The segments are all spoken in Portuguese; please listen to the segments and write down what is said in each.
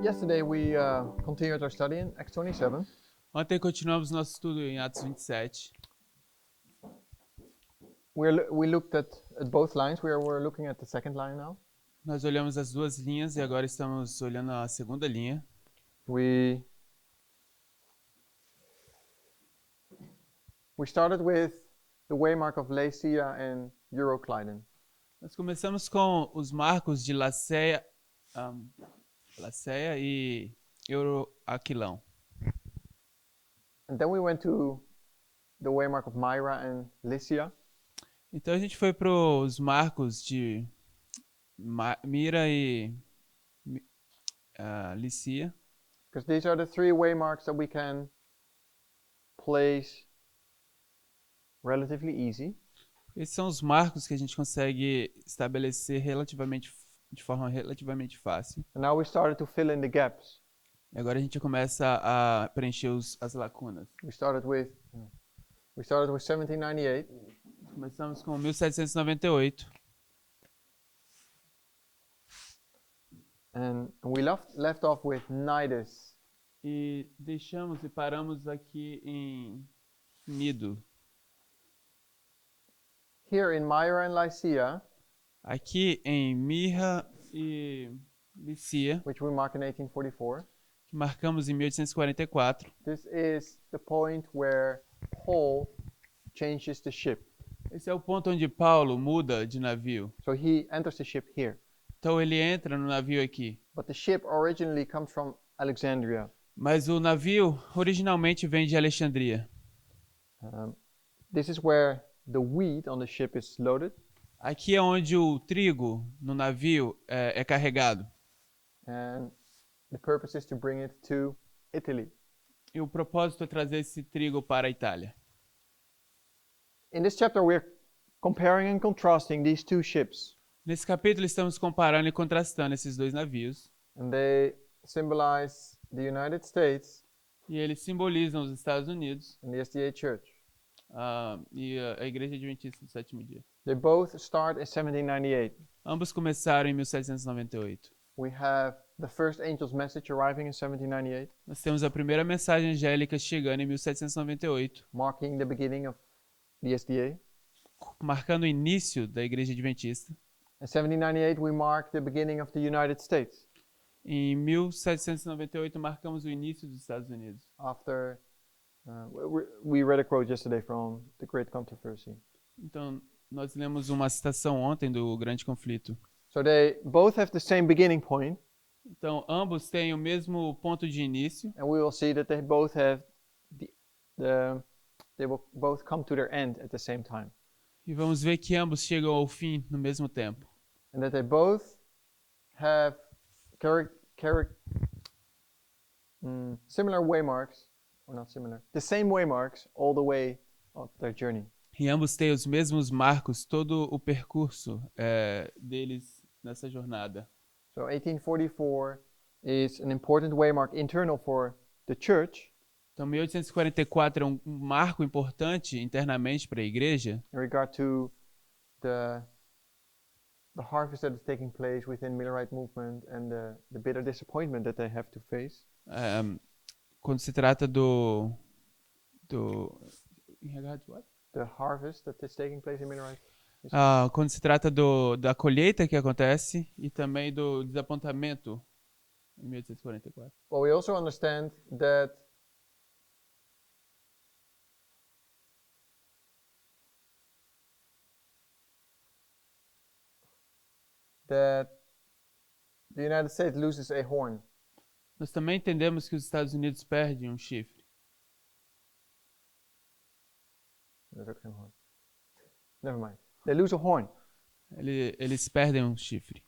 Yesterday we continued our study in Acts 27. Ontem continuamos nosso estudo em Atos 27. We looked at both lines. We're looking at the second line now. Nós olhamos as duas linhas e agora estamos olhando a segunda linha. We started with the waymark of Lacia and Euroclydon. Nós começamos com os marcos de Laceia e Euroaquilão. And then we went to the waymark of Myra and Lycia. Então a gente foi para os marcos de Mira e Licia. Because these are the three waymarks that we can place relatively easy. Esses são os marcos que a gente consegue estabelecer de forma relativamente fácil. And now we started to fill in the gaps. E agora a gente começa a preencher as lacunas. We started with 1798. Começamos com 1798. And we left off with Nidus. E deixamos e paramos aqui em Nido. Here in Myra and Lycia, Aqui em Mirra e Licia, which we mark in 1844, que marcamos em 1844. this is the point where Paul changes the ship. Esse é o ponto onde Paulo muda de navio. So he enters the ship here. Então ele entra no navio aqui. But the ship originally comes from Alexandria. Mas o navio originalmente vem de Alexandria. This is where the wheat on the ship is loaded. Aqui é onde o trigo no navio é carregado. And the purpose is to bring it to Italy. E o propósito é trazer esse trigo para a Itália. In this chapter, we're comparing and contrasting these two ships. Nesse capítulo estamos comparando e contrastando esses dois navios. And they symbolize the United States E eles simbolizam os Estados Unidos and the SDA Church. e a Igreja Adventista do Sétimo Dia. They both start in 1798. Ambos começaram em 1798. We have the first angel's message arriving in 1798, Nós temos a primeira mensagem angélica chegando em 1798, marking the beginning of the SDA. marcando o início da Igreja Adventista. In 1798, we mark the beginning of the United States. Em 1798 marcamos o início dos Estados Unidos. After we read a quote yesterday from The Great Controversy. Então, nós lemos uma citação ontem do Grande Conflito. So they both have the same beginning point, Então, ambos têm o mesmo ponto de início. and we will see that they both have they will both come to their end at the same time, E vamos ver que ambos chegam ao fim no mesmo tempo. and that they both have similar waymarks, or not similar, the same waymarks all the way of their journey. E ambos têm os mesmos marcos, todo o percurso deles nessa jornada. So 1844 is an important waymark internal for the church Então, 1844 é um marco importante internamente para a igreja, in regard to the harvest that is taking place within Millerite movement and the bitter disappointment that they have to face. quando se trata do em regard to what? The harvest that is taking place in Millerite. Quando se trata da colheita que acontece e também do desapontamento em 1844. Well, we also understand that the United States loses a horn. Nós também entendemos que os Estados Unidos perdem um chifre. Never mind. They lose a horn. Eles perdem um chifre.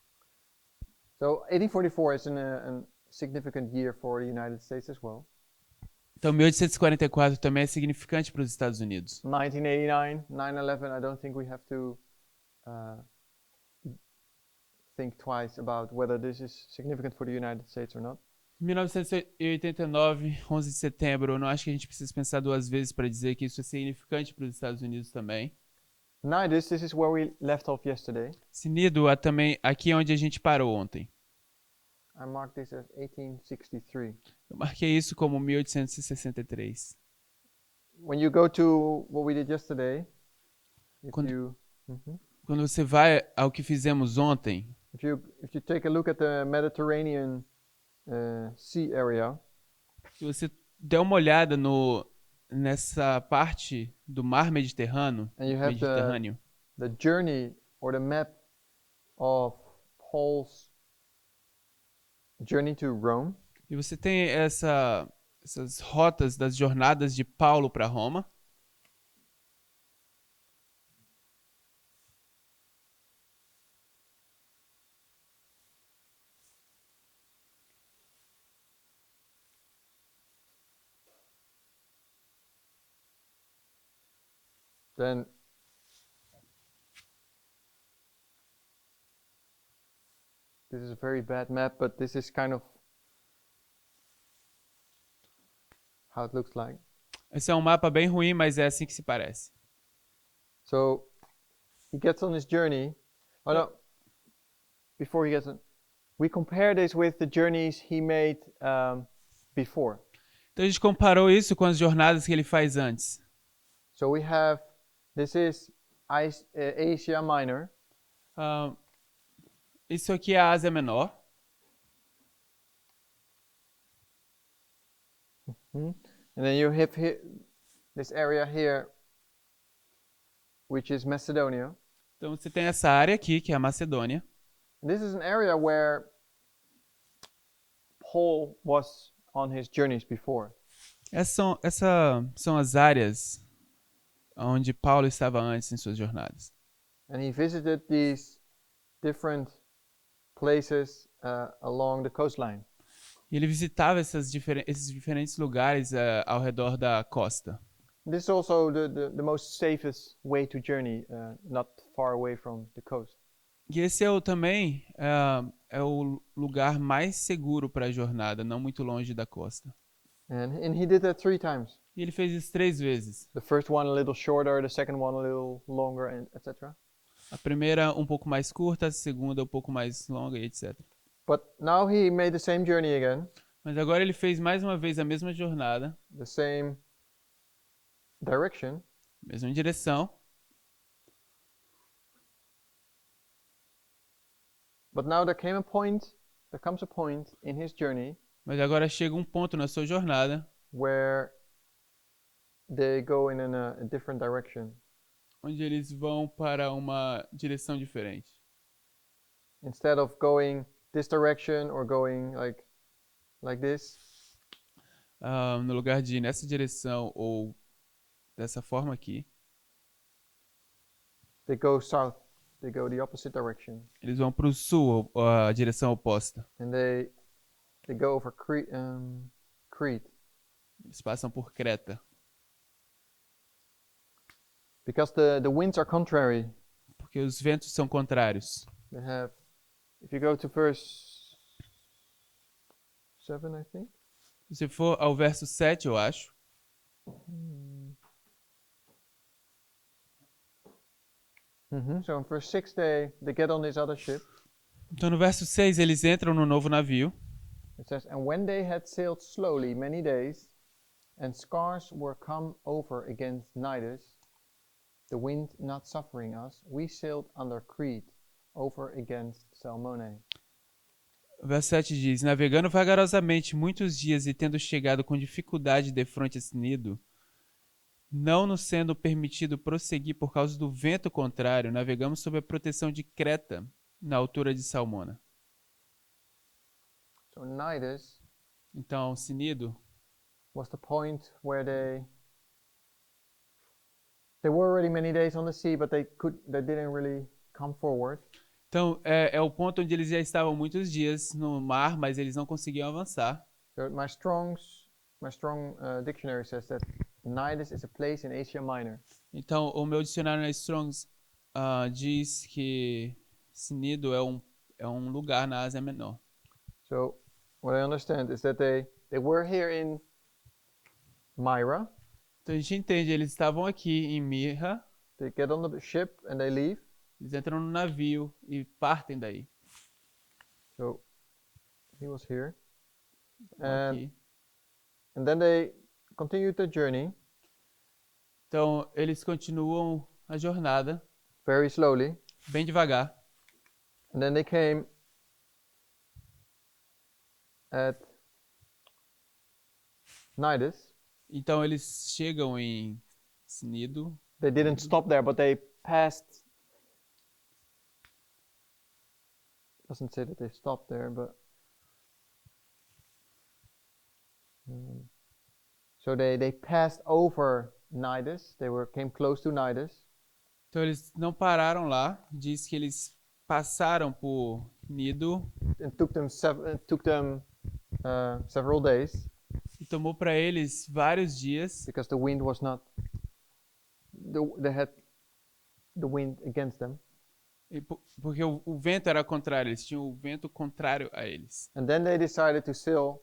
So 1844 is a significant year for the United States as well. Então, 1844 também é significante para os Estados Unidos. 1989, 9/11. I don't think we have to think twice about whether this is significant for the United States or not. 1989, 11 de setembro, eu não acho que a gente precisa pensar duas vezes para dizer que isso é significante para os Estados Unidos também. Nidus, this is where we left off yesterday. Sinido, também aqui é onde a gente parou ontem. I marked this as 1863. Eu marquei isso como 1863. When you go to what we did yesterday, if Quando- you Mhm. Quando você vai ao que fizemos ontem, if you take a look at the Mediterranean sea area, se você der uma olhada nessa parte do mar Mediterrâneo, and you have the journey or the map of Paul's journey to Rome, e você tem essas rotas das jornadas de Paulo para Roma, then this is a very bad map, but this is kind of how it looks like. esse é um mapa bem ruim, mas é assim que se parece. So he gets on his journey. Oh no, before he gets on, we compare this with the journeys he made before. Então a gente comparou isso com as jornadas que ele faz antes. So we have, this is Asia Minor. Ah, isso aqui é a Ásia Menor. And then you have this area here, which is Macedonia. Então você tem essa área aqui, que é a Macedônia. And this is an area where Paul was on his journeys before. Essas são as áreas onde Paulo estava antes em suas jornadas. And he visited these different places along the coastline. E ele visitava esses diferentes lugares ao redor da costa. This is also the most safest way to journey, not far away from the coast. E esse também é o lugar mais seguro para a jornada, não muito longe da costa. And he did that 3 times. E ele fez isso 3 vezes. The first one a little shorter, the second one a little longer, and etc. A primeira um pouco mais curta, a segunda um pouco mais longa e etc. But now he made the same journey again, Mas agora ele fez mais uma vez a mesma jornada, the same direction, mesma direção. but now there comes a point in his journey Mas agora chega um ponto na sua jornada where they go in a different direction. onde eles vão para uma direção diferente. Instead of going this direction or going like this, No lugar de ir nessa direção ou dessa forma aqui, they go south. They go the opposite direction, eles vão para o sul, a direção oposta. and they go over Crete. Eles passam por Creta. Because the winds are contrary. Porque os ventos são contrários. They have, if you go to verse 7, I think. Se você for ao verso 7, eu acho. So in verse 6 they get on this other ship. Então no verso 6 eles entram no novo navio. It says, and when they had sailed slowly many days, and scars were come over against Cnidus, the wind not suffering us, we sailed under Crete, over against Salmone. O verso 7 diz: navegando vagarosamente muitos dias e tendo chegado com dificuldade defronte a Cnido, não nos sendo permitido prosseguir por causa do vento contrário, navegamos sob a proteção de Creta, na altura de Salmona. So Cnidus Então, Cnido was the point where they were already many days on the sea, but they didn't really come forward. Então, é o ponto onde eles já estavam muitos dias no mar, mas eles não conseguiam avançar. So my strong dictionary says that Cnidus is a place in Asia Minor. Então, o meu dicionário na Strongs diz que Cnido é um lugar na Ásia Menor. So what I understand is that they were here in Myra. Então, a gente entende, eles estavam aqui em Mirra, They get on the ship and they leave. eles entram no navio e partem daí. So he was here. Aqui. And then they continued their journey Então, eles continuam a jornada very slowly. bem devagar. And then they came at Nidus. Então, eles chegam em Snido. They didn't stop there, but they passed. Doesn't say that they stopped there, but so they passed over Nidus. They came close to Nidus. Então, eles não pararam lá. Diz que eles passaram por Nido. It took them several days E tomou para eles vários dias. because the wind was not. They had the wind against them. Porque o vento era contrário. Eles tinham o vento contrário a eles. And then they decided to sail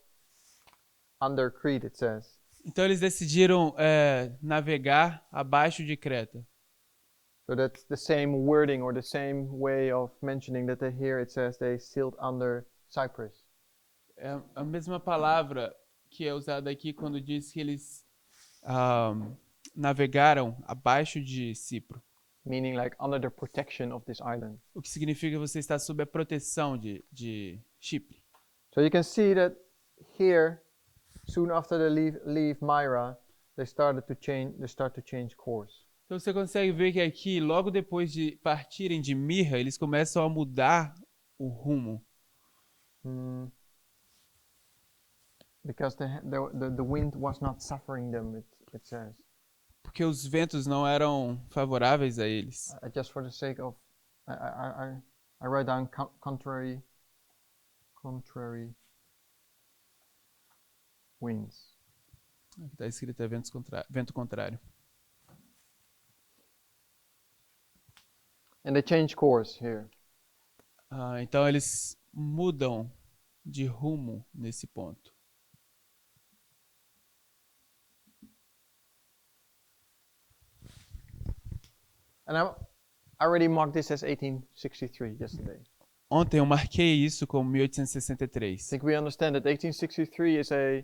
under Crete, it says. Então, eles decidiram navegar abaixo de Creta. So that's the same wording or the same way of mentioning that here it says they sailed under Cyprus. É a mesma palavra que é usada aqui quando diz que eles navegaram abaixo de Cipro. Meaning like under the protection of this island. O que significa que você está sob a proteção de Chipre. So you can see that here, soon after they leave Myra, they start to change course. Então você consegue ver que aqui, logo depois de partirem de Mirra, eles começam a mudar o rumo. Because the wind was not suffering them, it says. Porque os ventos não eram favoráveis a eles. Just for the sake of, I write down contrary winds. Aqui está escrito vento contrário. And they change course here. Então eles mudam de rumo nesse ponto. And I already marked this as 1863 yesterday. Ontem eu marquei isso como I 1863. think we understand that 1863 is a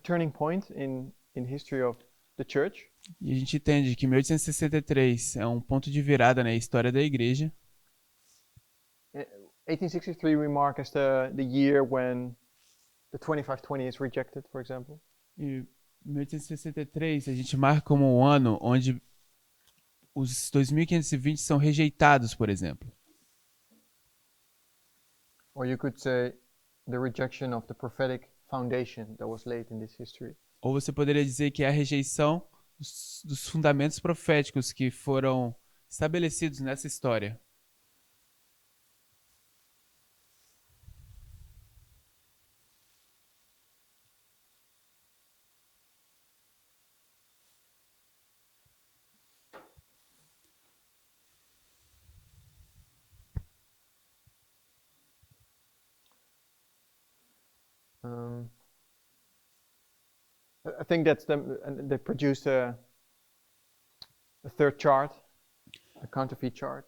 turning point in history of the church. E a gente entende que 1863 é um ponto de virada na história da igreja. 1863 we mark as the year when the 2520 is rejected, for example. E 1863 a gente marca como um ano onde os 2520 são rejeitados, por exemplo. Or you could say the rejection of the prophetic foundation that was laid in this history. Ou você poderia dizer que é a rejeição dos fundamentos proféticos que foram estabelecidos nessa história. I think that's they produced a third chart, a counterfeit chart.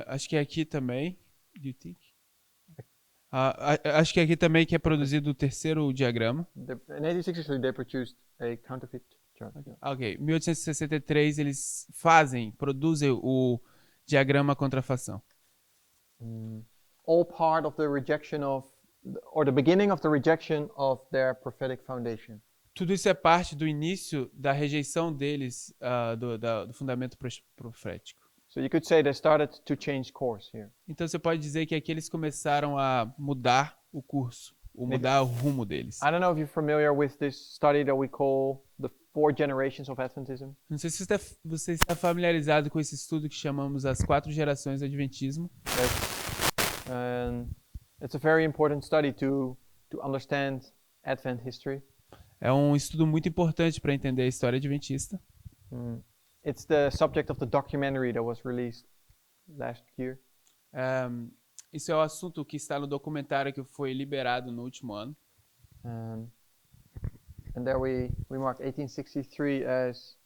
Acho que é aqui também. Do you think? Acho que é aqui também que é produzido o terceiro diagrama. In 1863 they produced a counterfeit chart. Ok, 1863 eles produzem o diagrama contrafação. All part of the rejection of, or the beginning of the rejection of their prophetic foundation. Tudo isso é parte do início da rejeição deles do fundamento profético. So you could say they started to change course here. Então você pode dizer que aqui eles começaram a mudar o curso, ou mudar o rumo deles. I don't know if you're familiar with this study that we call the 4 generations of Adventism. Não sei se você está familiarizado com esse estudo que chamamos as 4 gerações do Adventismo. It's a very important study to understand Advent history. É um estudo muito importante para entender a história adventista. It's the subject of the documentary that was released last year. Isso é o assunto que está no documentário que foi liberado no último ano. And there we mark 1863 as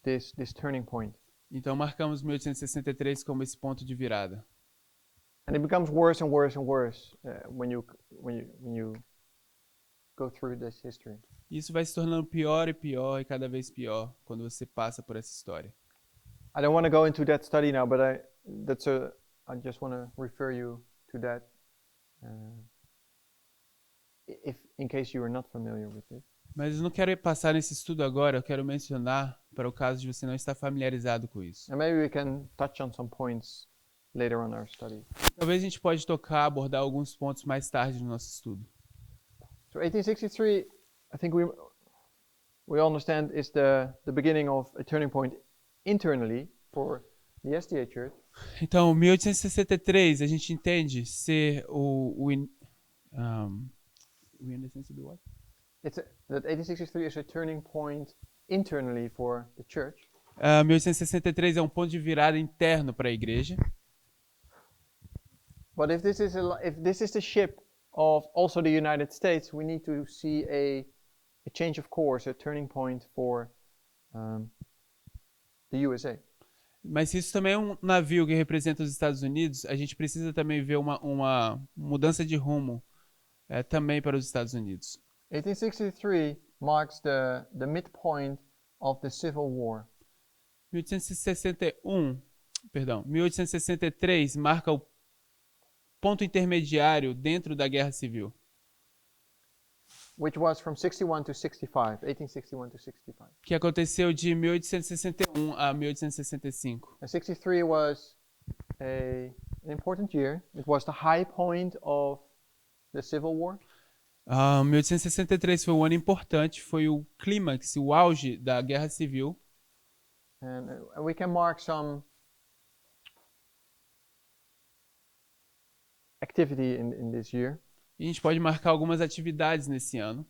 this turning point. Então marcamos 1863 como esse ponto de virada. And it becomes worse and worse and worse when you go through this history. Isso vai se tornando pior e pior e cada vez pior quando você passa por essa história. I don't want to go into that study now, but I just want to refer you to that, if in case you are not familiar with it. Mas eu não quero passar nesse estudo agora, eu quero mencionar para o caso de você não estar familiarizado com isso. And maybe we can touch on some points later on our study. Talvez a gente pode abordar alguns pontos mais tarde no nosso estudo. So 1863, I think we all understand, is the beginning of a turning point internally for the SDA Church. Então, 1863, a gente entende ser we understand to be what? That 1863 is a turning point internally for the church. 1863 é um ponto de virada interno para a igreja. But if this is the ship of also the United States, we need to see a change of course, a turning point for the USA. Mas se isso também é um navio que representa os Estados Unidos, a gente precisa também ver uma mudança de rumo também para os Estados Unidos. 1863 marks the midpoint of the Civil War. 1863 marca o ponto intermediário dentro da Guerra Civil. Which was from 61 to 65, 1861 to 65. Que aconteceu de 1861 a 1865. And 63 was an important year. It was the high point of the Civil War. 1863 foi um ano importante, foi o clímax, o auge da Guerra Civil. And we can mark some activity in this year. E a gente pode marcar algumas atividades nesse ano.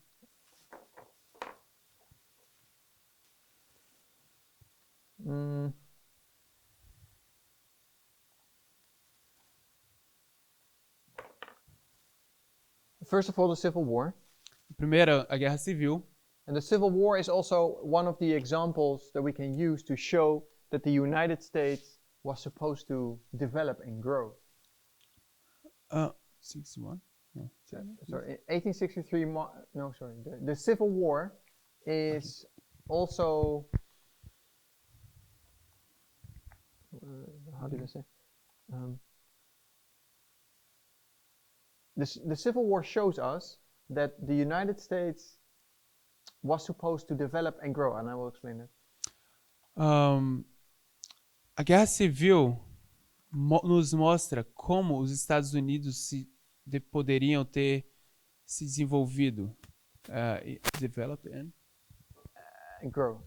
First of all, the Civil War. Primeiro, a Guerra Civil. And the Civil War is also one of the examples that we can use to show that the United States was supposed to develop and grow. 61? No. Sorry, 1863. No, sorry. The Civil War is also. How did I say? The Civil War shows us that the United States was supposed to develop and grow, and I will explain it. A Guerra Civil nos mostra como os Estados Unidos poderiam ter se desenvolvido, develop and grow.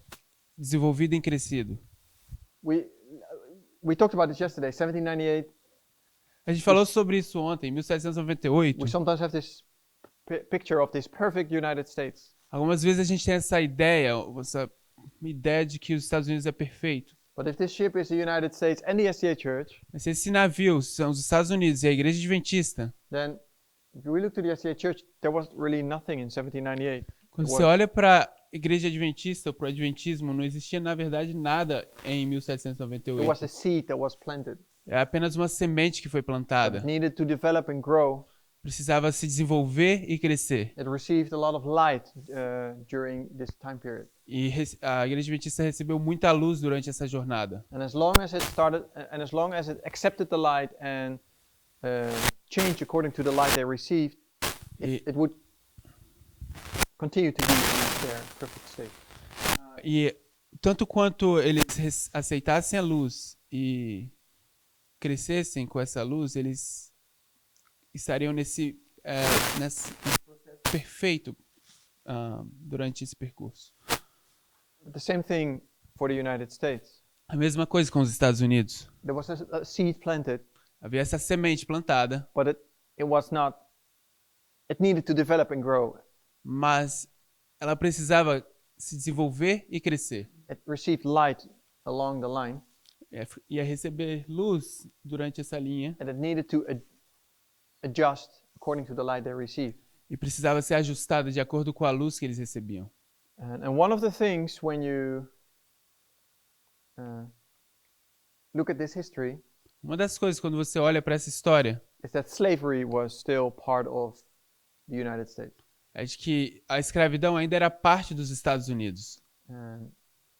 Desenvolvido e crescido. We talked about this yesterday, 1798. A gente falou sobre isso ontem, 1798. We sometimes have this picture of this perfect United States. Algumas vezes a gente tem essa ideia de que os Estados Unidos é perfeito. But if this ship is the United States and the SDA Church, mas se esse navio são os Estados Unidos e a Igreja Adventista, then if we look to the SDA Church, there was really nothing in 1798. Quando você olha para a Igreja Adventista ou para o Adventismo, não existia na verdade nada em 1798. It was a seed that was planted. É apenas uma semente que foi plantada. It needed to develop and grow. Precisava se desenvolver e crescer. It received a lot of light during this time period. E a Igreja Adventista recebeu muita luz durante essa jornada. And as long as it started, and as long as it accepted the light and changed according to the light they received, it would continue to be in their perfect state. E tanto quanto eles aceitassem a luz e crescessem com essa luz, eles estariam nesse processo perfeito durante esse percurso. The same thing for the United States. A mesma coisa com os Estados Unidos. There was a seed planted. Havia essa semente plantada. But it was not. It needed to develop and grow. Mas ela precisava se desenvolver e crescer. It received light along the line. Ia receber luz durante essa linha. And it needed to adjust according to the light they received. E precisava ser ajustada de acordo com a luz que eles recebiam. And one of the things when you look at this history, Uma das coisas quando você olha para essa história is that slavery was still part of the United States. é de que a escravidão ainda era parte dos Estados Unidos. And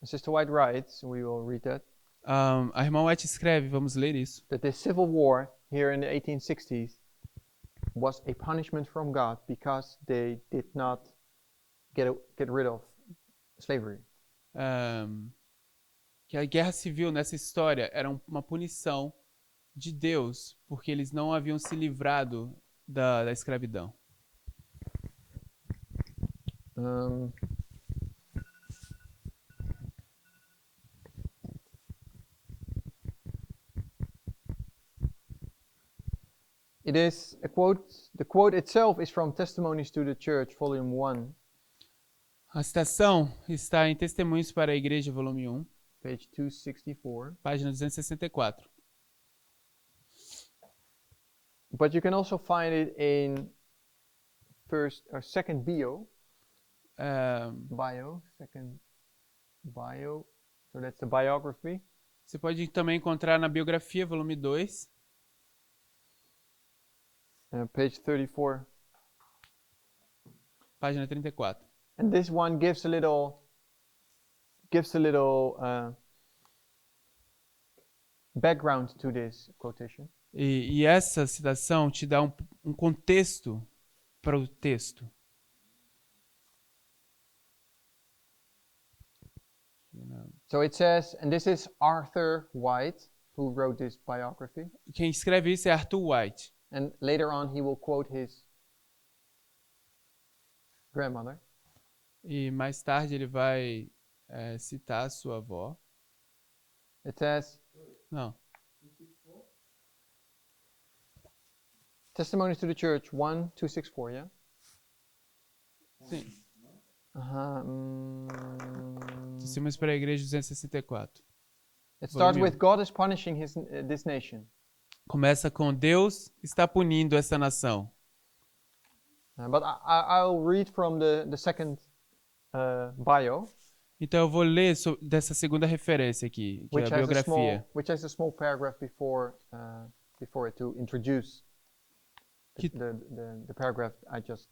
Sister White writes, we will read that, A irmã White escreve, vamos ler isso, that the Civil War here in the 1860s was a punishment from God because they did not get rid of slavery. que a guerra civil nessa história era uma punição de Deus porque eles não haviam se livrado da escravidão. It is a quote. The quote itself is from Testimonies to the Church, Volume 1, A citação está em Testemunhos para a Igreja, volume 1, page 264. página 264. But you can also find it in first or second bio. Second bio. So that's the biography. Você pode também encontrar na biografia, volume 2, Page 34. página 34. And this one gives a little background to this quotation. E essa citação te dá um contexto para o texto. So it says, and this is Arthur White, who wrote this biography. Quem escreve isso é Arthur White. And later on he will quote his grandmother. E mais tarde ele vai citar a sua avó. It says, Não. Testimonies to the Church 1, 264, yeah? Sim. Testemunhos para a Igreja 264. It starts Volume with God is punishing this nation. Começa com Deus está punindo essa nação. But I'll read from the second bio, Então eu vou ler dessa segunda referência aqui, que é a biografia. which has a small paragraph before it to introduce the paragraph I just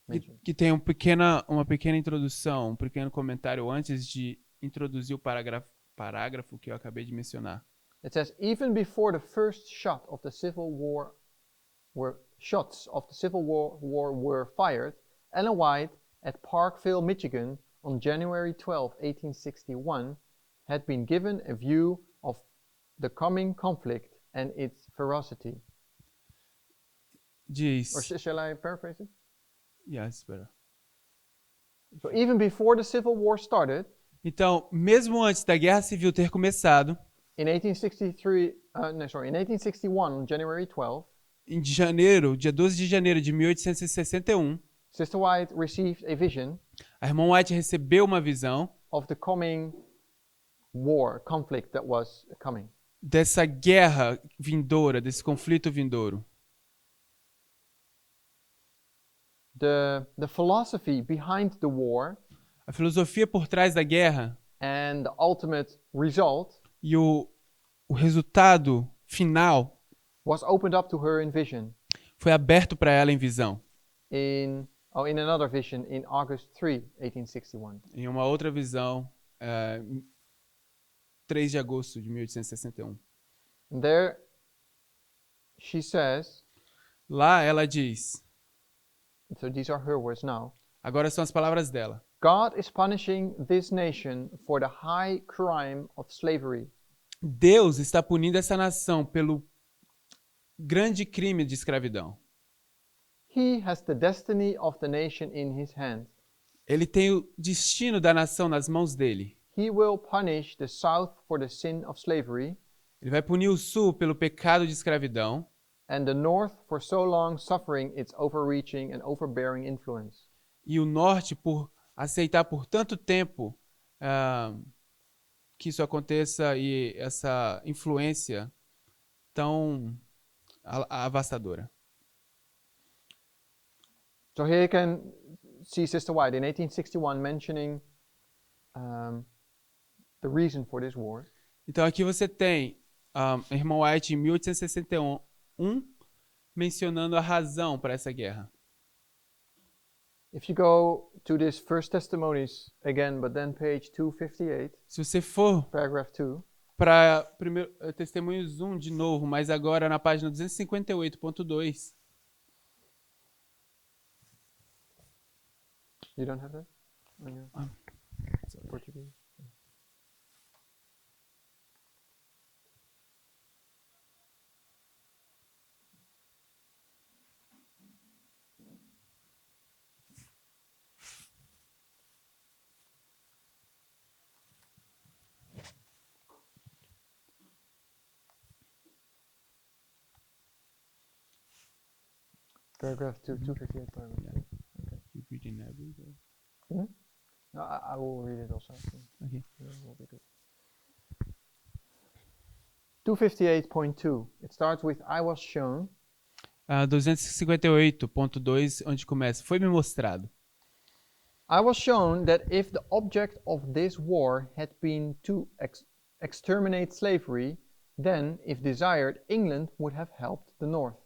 mentioned. Que tem uma pequena introdução, um pequeno comentário antes de introduzir o parágrafo que eu acabei de mencionar. It says, even before the first shots of the Civil War were fired, Ellen White at Parkville, Michigan, on January 12, 1861, had been given a view of the coming conflict and its ferocity. Diz. Or shall I paraphrase it? Yes, better. So even before the Civil War started, então, mesmo antes da Guerra Civil ter começado, in 1861, on January 12, em dia 12 de janeiro de 1861, Sister White received a vision a irmã White recebeu uma visão of the coming conflict that was coming. Dessa guerra vindoura, desse conflito vindouro. The philosophy behind the war, a filosofia por trás da guerra, and the ultimate result, e o resultado final, was opened up to her in vision. Foi aberto para ela em visão. In another vision in August 3, 1861. Em uma outra visão, 3 de agosto de 1861. And there she says, lá ela diz, so these are her words now. Agora são as palavras dela. God is punishing this nation for the high crime of slavery. Deus está punindo essa nação pelo grande crime de escravidão. He has the destiny of the nation in his hand. Ele tem o destino da nação nas mãos dele. He will punish the South for the sin of slavery. Ele vai punir o Sul pelo pecado de escravidão. And the North for so long suffering its overreaching and overbearing influence. E o Norte por aceitar por tanto tempo que isso aconteça e essa influência tão avastadora. So here you can see Sister White in 1861 mentioning the reason for this war. Então aqui você tem Irmão White, em 1861, mencionando a razão para essa guerra. If you go to this First Testimonies again, but then page 258, Se você for paragraph 2, para Testemunhos 1 de novo, mas agora na página 258.2. you don't have that? On your Portuguese? Paragraph 2, 258, paragraph 2. Okay. You reading that, read it? No, I will read it also. Okay. It will be good. 258.2. It starts with I was shown. 258.2, onde começa. Foi-me mostrado. I was shown that if the object of this war had been to exterminate slavery, then, if desired, England would have helped the North.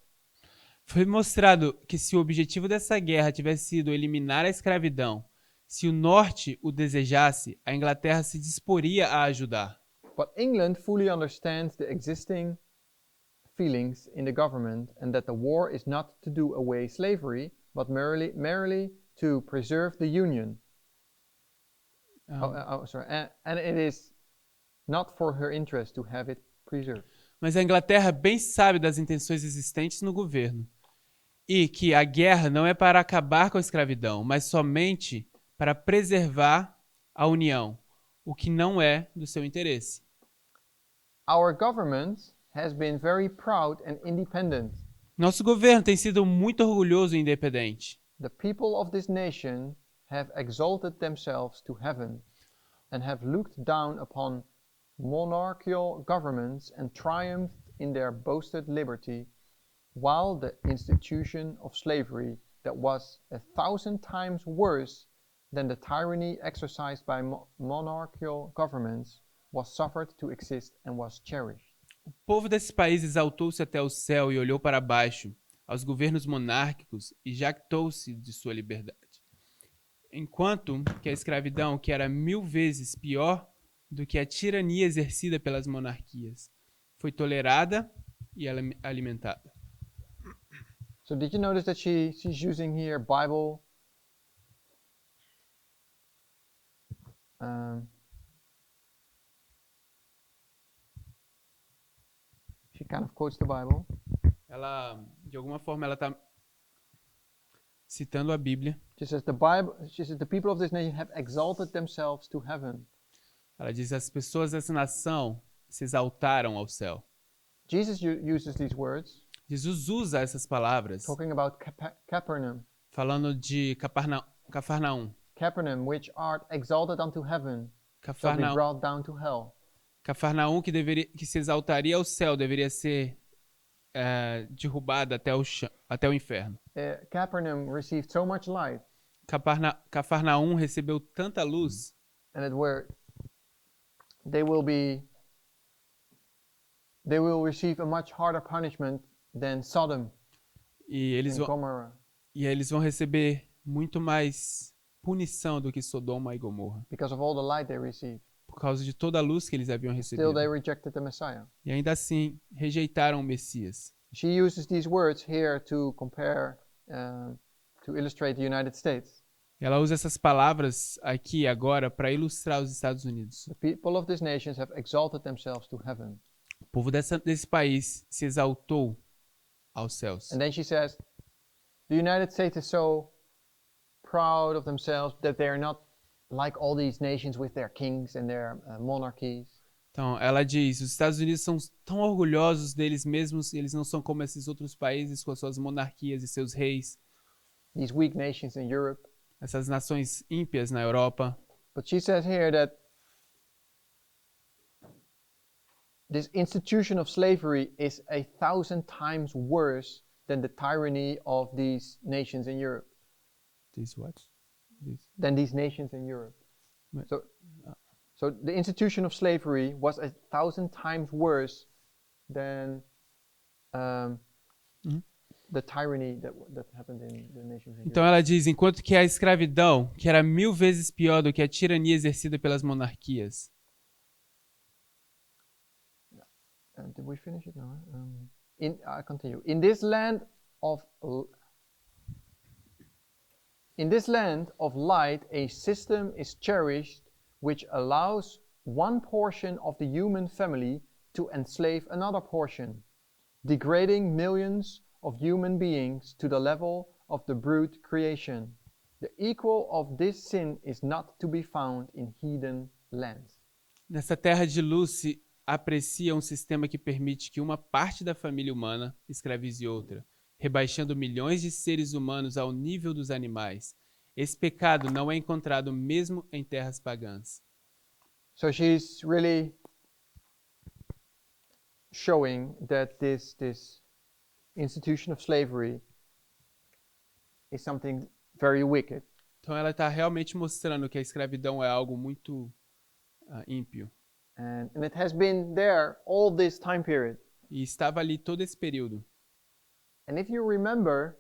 Foi mostrado que se o objetivo dessa guerra tivesse sido eliminar a escravidão, se o norte o desejasse, a Inglaterra se disporia a ajudar. But England fully understands the existing feelings in the government and that the war is not to do away slavery, but merely to preserve the Union. And it is not for her interest to have it preserved. Mas a Inglaterra bem sabe das intenções existentes no governo e que a guerra não é para acabar com a escravidão, mas somente para preservar a União, o que não é do seu interesse. Our government has been very proud and independent. Nosso governo tem sido muito orgulhoso e independente. The people of this nation have exalted themselves to heaven and have looked down upon monarchical governments and triumphed in their boasted liberty, while the institution of slavery, that was 1,000 times worse than the tyranny exercised by monarchical governments, was suffered to exist and was cherished. O povo desses países exaltou-se até o céu e olhou para baixo aos governos monárquicos e jactou-se de sua liberdade. Enquanto que a escravidão, que era 1000 vezes pior do que a tirania exercida pelas monarquias, foi tolerada e alimentada. So did you notice that she's using here Bible? She kind of quotes the Bible. Ela, de alguma forma, ela está citando a Bíblia. She says the people of this nation have exalted themselves to heaven. Ela diz: as pessoas dessa nação se exaltaram ao céu. Jesus uses these words. Jesus usa essas palavras. Talking about Capernaum. Falando de Cafarnaum. Capernaum, which art exalted unto heaven, shall be brought down to hell. Cafarnaum, que se exaltaria ao céu, deveria ser derrubada até o inferno. Capernaum received so much light. Cafarnaum recebeu tanta luz. And they will receive a much harder punishment than Sodom e eles vão receber muito mais punição do que Sodoma e Gomorra. Because of all the light they received. Por causa de toda a luz que eles haviam recebido. Still they rejected the Messiah. E ainda assim rejeitaram o Messias. She uses these words here to compare, to illustrate the United States. Ela usa essas palavras aqui agora para ilustrar os Estados Unidos. The people of these nations have exalted themselves to heaven. O povo desse país se exaltou aos céus. And then she says, the United States is so proud of themselves that they are not like all these nations with their kings and their monarchies. Então, ela diz, os Estados Unidos são tão orgulhosos deles mesmos, eles não são como esses outros países com as suas monarquias e seus reis. These weak nations in Europe. Essas nações ímpias na Europa. But she says here that this institution of slavery is 1,000 times worse than the tyranny of these nations in Europe. These what? Than these nations in Europe. So the institution of slavery was 1,000 times worse than the tyranny that happened in the nations of Então Europe. ela diz, enquanto que a escravidão, que era 1000 vezes pior do que a tirania exercida pelas monarquias. Did we finish it now? I continue. In this land of light, a system is cherished which allows one portion of the human family to enslave another portion, degrading millions of human beings to the level of the brute creation. The equal of this sin is not to be found in heathen lands. Nessa terra de luz se aprecia um sistema que permite que uma parte da família humana escravize outra, rebaixando milhões de seres humanos ao nível dos animais. Esse pecado não é encontrado mesmo em terras pagãs. So she's really showing that this institution of slavery is something very wicked. Então ela está realmente mostrando que a escravidão é algo muito ímpio. And it has been there all this time period. E estava ali todo esse período. And if you remember,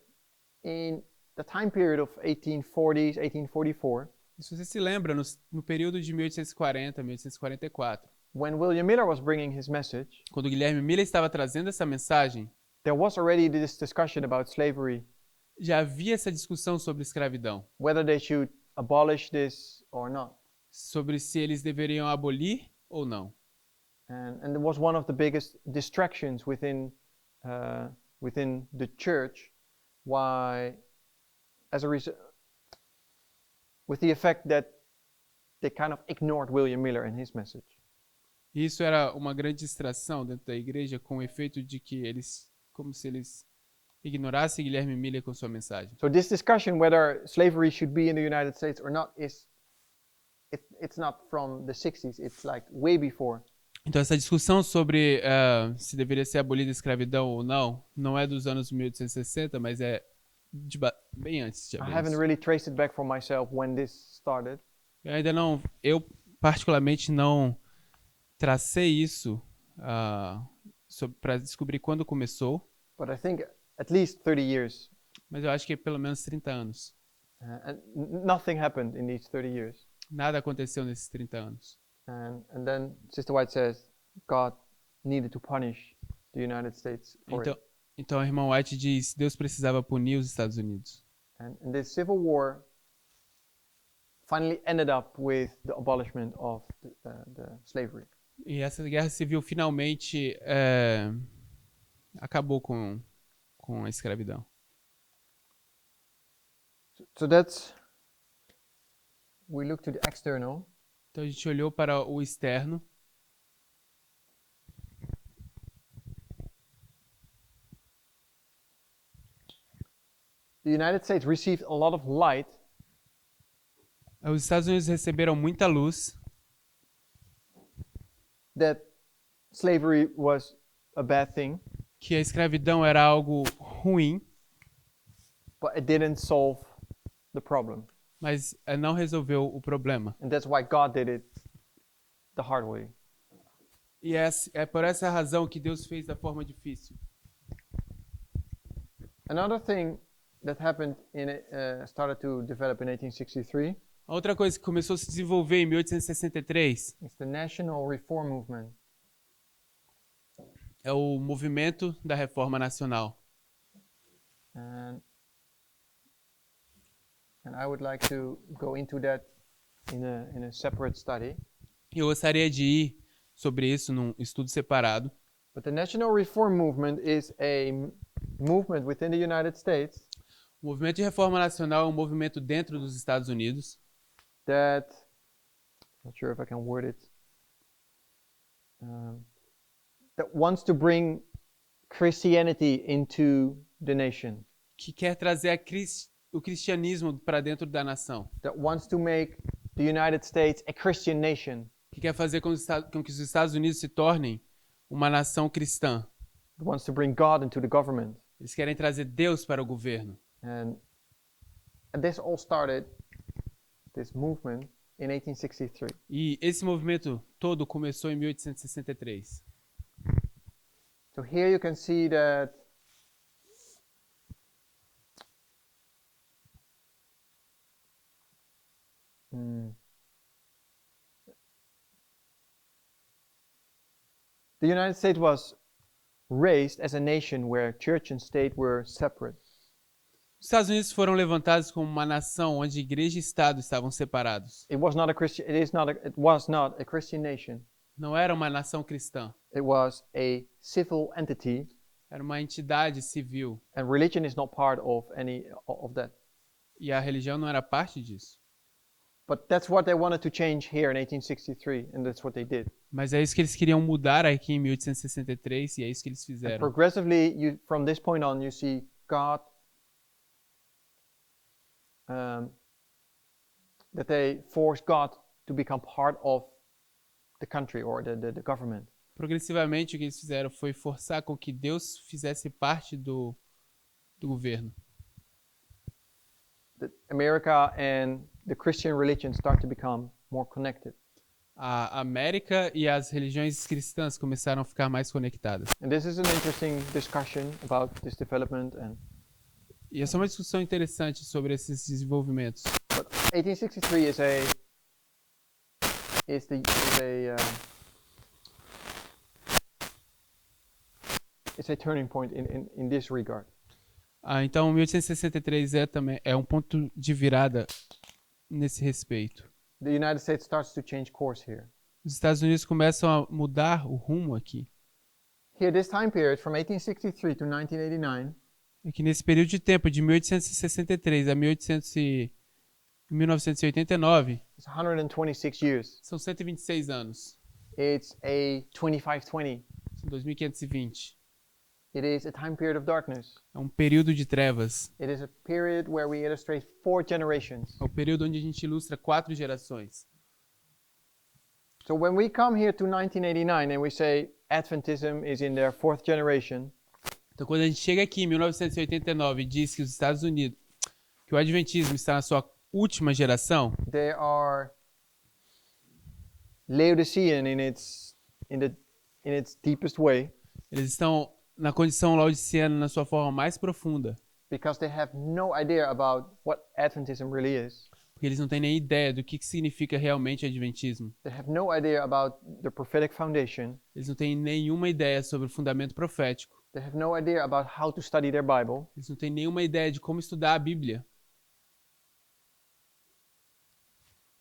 in the time period of 1840s, 1844, E se você se lembra, no período de 1840, 1844, when William Miller was bringing his message, quando Guilherme Miller estava trazendo essa mensagem, there was already this discussion about slavery, já havia essa discussão sobre escravidão, whether they should abolish this or not. sobre se eles deveriam abolir ou não. And it was one of the biggest distractions within the church. Why, as a result, with the effect that they kind of ignored William Miller and his message. E isso era uma grande distração dentro da igreja, com o efeito de que como se eles ignorassem Guilherme Miller com sua mensagem. So this discussion whether slavery should be in the United States or not it's not from the 60s. It's like way before. Então essa discussão sobre se deveria ser abolida a escravidão ou não é dos anos 1860, mas é bem antes. I haven't really traced it back for myself when this started. Eu particularmente não tracei isso para descobrir quando começou, But I think at least 30 years. mas eu acho que é pelo menos 30 anos. And nothing happened in these 30 years. Nada aconteceu nesses 30 anos. And then Sister White says God needed to punish the United States for it. Então a irmã White diz, Deus precisava punir os Estados Unidos. And this civil war finally ended up with the abolishment of the slavery. E essa guerra civil finalmente acabou com a escravidão. So that's, we look to the external. Então a gente olhou para o externo. The United States received a lot of light. Os Estados Unidos receberam muita luz, That slavery was a bad thing, que a escravidão era algo ruim, but it didn't solve the problem. mas não resolveu o problema. And that's why God did it the hard way. E é por essa razão que Deus fez da forma difícil. Another thing that happened started to develop in 1863 A outra coisa que começou a se desenvolver em 1863 is the National Reform Movement. é o movimento da Reforma Nacional. And I would like to go into that in a separate study. Eu gostaria de ir sobre isso num estudo separado. But the National Reform Movement is a movement within the United States O movimento de Reforma Nacional é um movimento dentro dos Estados Unidos that, not sure if I can word it, that wants to bring Christianity into the nation. que quer trazer o cristianismo para dentro da nação, That wants to make the United States a Christian nation. que quer fazer com que os Estados Unidos se tornem uma nação cristã. That wants to bring God into the government. Eles querem trazer Deus para o governo. And this all started, this movement, in 1863. E esse movimento todo começou em 1863. So here you can see that the United States was raised as a nation where church and state were separate. Os Estados Unidos foram levantados como uma nação onde igreja e Estado estavam separados. It was not a Christian nation. Não era uma nação cristã. It was a civil entity, Era uma entidade civil. and religion is not part of any of that. E a religião não era parte disso. But that's what they wanted to change here in 1863, and that's what they did. Mas é isso que eles queriam mudar aqui em 1863 e é isso que eles And fizeram. progressively, from this point on, you see God, that they forced God to become part of the country or the government. Progressivamente o que eles fizeram foi forçar com que Deus fizesse parte do governo. America and the Christian religion start to become more connected. A América e as religiões cristãs começaram a ficar mais conectadas. And this is an interesting discussion about this development. E essa é uma discussão interessante sobre esses desenvolvimentos. But 1863 is a turning point in this regard. Então 1863 é um ponto de virada nesse respeito. The United States starts to change course here. Os Estados Unidos começam a mudar o rumo aqui. Here, this time period from 1863 to 1989 É que nesse período de tempo de 1863 a 1989 is 126 years. são 126 anos. It's a 2520. São 2520. It is a time period of darkness. É um período de trevas. It is a period where we illustrate 4 generations. É o período onde a gente ilustra 4 gerações. So when we come here to 1989 and we say Adventism is in their 4th generation, Então quando a gente chega aqui em 1989 e diz que os Estados Unidos, que o Adventismo está na sua última geração, they are Laodicean in its deepest way, eles estão na condição laodiceana na sua forma mais profunda, because they have no idea about what Adventism really is. porque eles não têm nem ideia do que significa realmente Adventismo. They have no idea about the prophetic foundation. Eles não têm nenhuma ideia sobre o fundamento profético. They have no idea about how to study their Bible. Eles não têm nenhuma ideia de como estudar a Bíblia.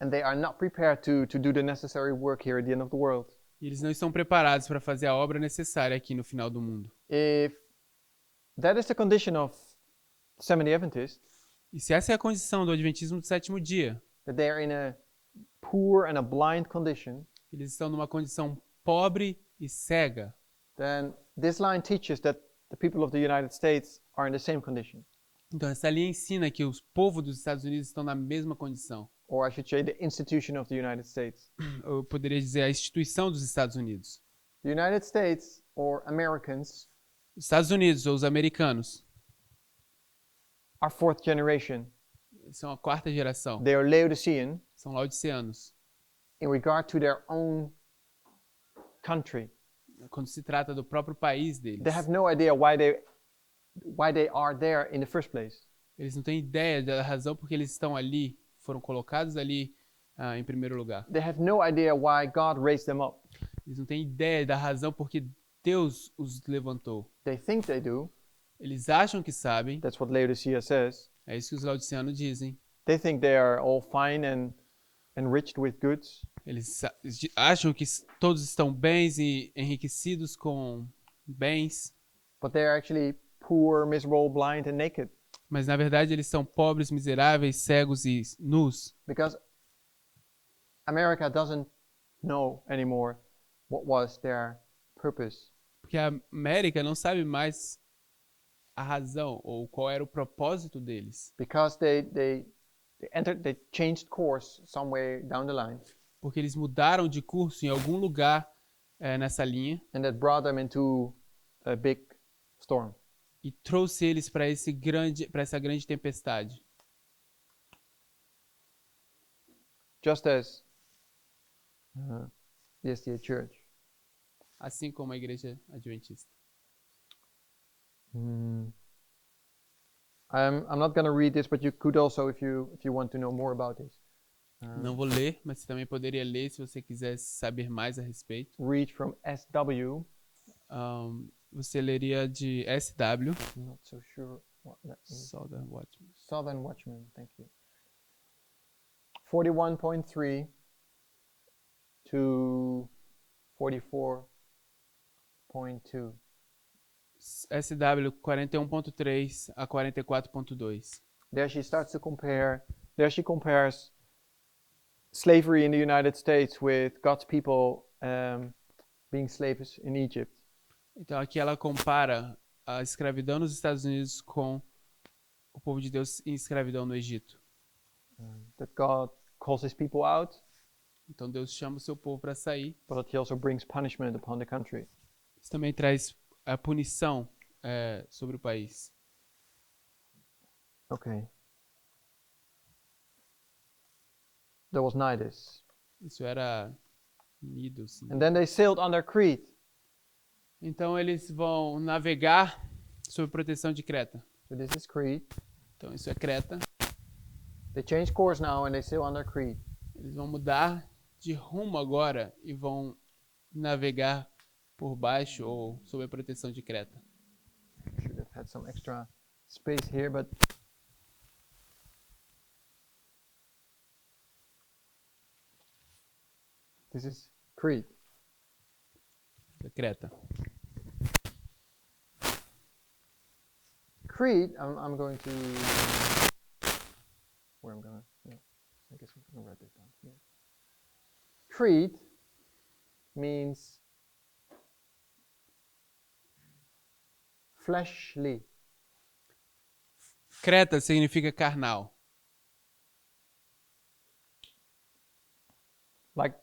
And they are not prepared to do the necessary work here at the end of the world. E eles não estão preparados para fazer a obra necessária aqui no final do mundo. If that is the condition of Seventh-day Adventists, E se essa é a condição do Adventismo do sétimo dia, that they are in a poor and a blind condition, eles estão numa condição pobre e cega, then this line teaches that the people of the United States are in the same condition. então essa linha ensina que os povos dos Estados Unidos estão na mesma condição. Or I should say the institution of the United States. Eu poderia dizer a instituição dos Estados Unidos. The United States, or Americans, Os Estados Unidos ou os americanos are 4th generation. são a quarta geração, They are Laodicean são laodiceanos. in regard to their own country. Quando se trata do próprio país deles, They have no idea why they are there in the first place. eles não têm ideia da razão porque eles estão ali, foram colocados ali em primeiro lugar. They have no idea why God raised them up. Eles não têm ideia da razão porque Deus os levantou. They think they do. Eles acham que sabem, That's what Laodicea says. é isso que os laodiceanos dizem. They think they are all fine and enriched with goods. Eles acham que todos estão bens e enriquecidos com bens, But they are actually poor, miserable, blind, and naked. mas na verdade eles são pobres, miseráveis, cegos e nus. Because America doesn't know anymore what was their purpose. Porque a América não sabe mais a razão ou qual era o propósito deles. Because they changed course somewhere down the line. Porque eles mudaram de curso em algum lugar nessa linha And that brought them into a big storm. e trouxe eles para essa grande tempestade. Just as the SDA Church. Assim como a igreja adventista. I'm not going to read this, but you could also, if you want to know more about this, Não vou ler, mas você também poderia ler se você quisesse saber mais a respeito. read from SW. Você leria de SW. I'm not so sure what that means. Southern Watchman. Southern Watchman, thank you. 41.3 to 44.2. SW 41.3 a 44.2. There she starts to compare. There she compares slavery in the United States with God's people being slaves in Egypt. Então aqui ela compara a escravidão nos Estados Unidos com o povo de Deus em escravidão no Egito. That God calls his people out, Então Deus chama o seu povo para sair. but that he also brings punishment upon the country. Isso também traz a punição sobre o país. Okay. There was Nidus. Isso era Unidos. And then they sailed under Crete. Então eles vão navegar sob proteção de Creta. So this is Crete. Então isso é Creta. They change course now and they sail under Crete. Eles vão mudar de rumo agora e vão navegar por baixo ou sob a proteção de Creta. Should have had some extra space here, but this is Crete. É Creta. Crete, I'm going to, where I'm gonna, yeah, I guess I'm gonna write this down here. Crete means fleshly. Creta significa carnal. Like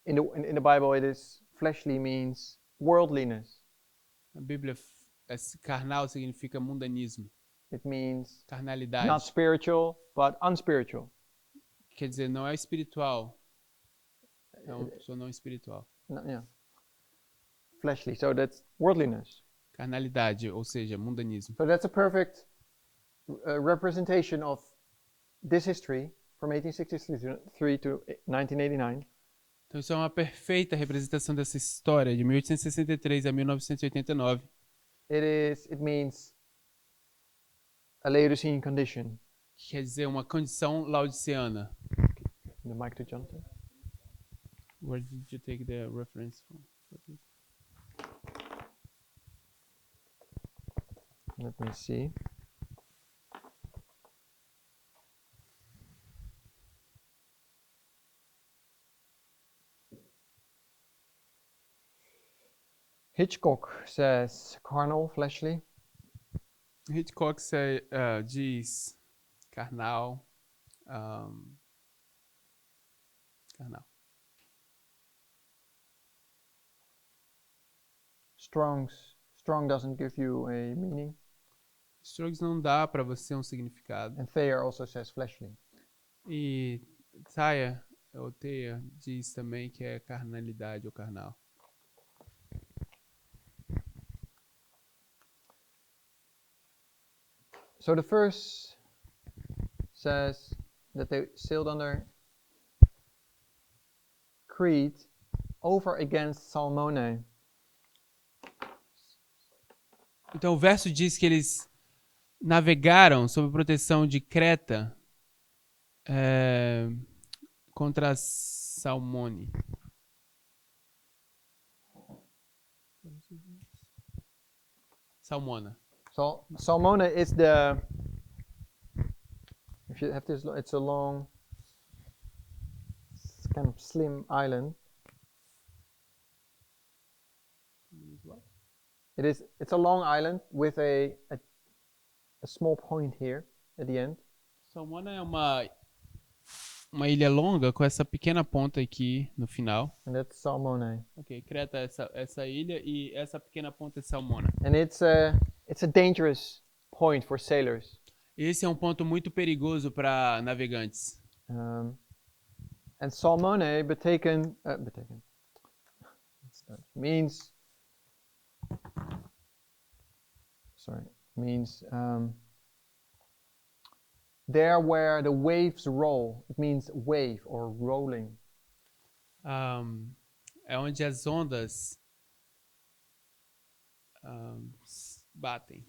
in the Bible, it is fleshly means worldliness. Na Bíblia, carnal significa mundanismo. It means Carnalidade. not spiritual, but unspiritual. Quer dizer, não é espiritual. É uma pessoa não espiritual. No, yeah. Fleshly, so that's worldliness. Carnalidade, ou seja, mundanismo. So that's a perfect representation of this history from 1863 to 1989. Então isso é uma perfeita representação dessa história de 1863 a 1989. It means a Laodicean condition. Quer dizer, uma condição laodiceana. The mic to Jonathan. Where did you take the reference from? Let me see. Hitchcock says carnal, fleshly. Hitchcock diz carnal. Carnal. Strong doesn't give you a meaning. Strong's não dá para você um significado. And Thayer also says fleshly. E Thayer diz também que é carnalidade ou carnal. So the first says that they sailed under Crete over against Salmone. Então o verso diz que eles navegaram sob proteção de Creta contra Salmone. Salmona. So Salmone is the, if you have this, it's a long, it's kind of slim island. It's a long island with a small point here at the end. Salmona é uma ilha longa com essa pequena ponta aqui no final. And that's Salmone. Ok, Creta é essa ilha e essa pequena ponta é Salmona. And it's a dangerous point for sailors. Esse é um ponto muito perigoso para navegantes. And Salmone means means there where the waves roll. It means wave or rolling. É onde as ondas batem.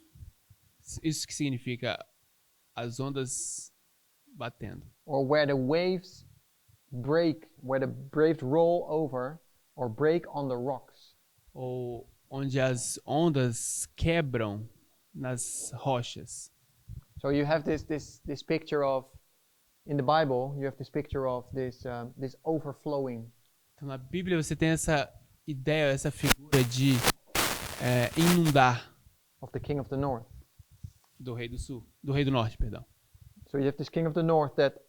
Isso que significa as ondas batendo. Or where the waves break, where the waves roll over or break on the rocks. Ou onde as ondas quebram nas rochas. So you have this picture of, in the Bible, you have this picture of this overflowing. Então na Bíblia você tem essa ideia, essa figura de inundar. Of the king of the north. Do rei do sul, do rei do norte, perdão. So you have this king of the north that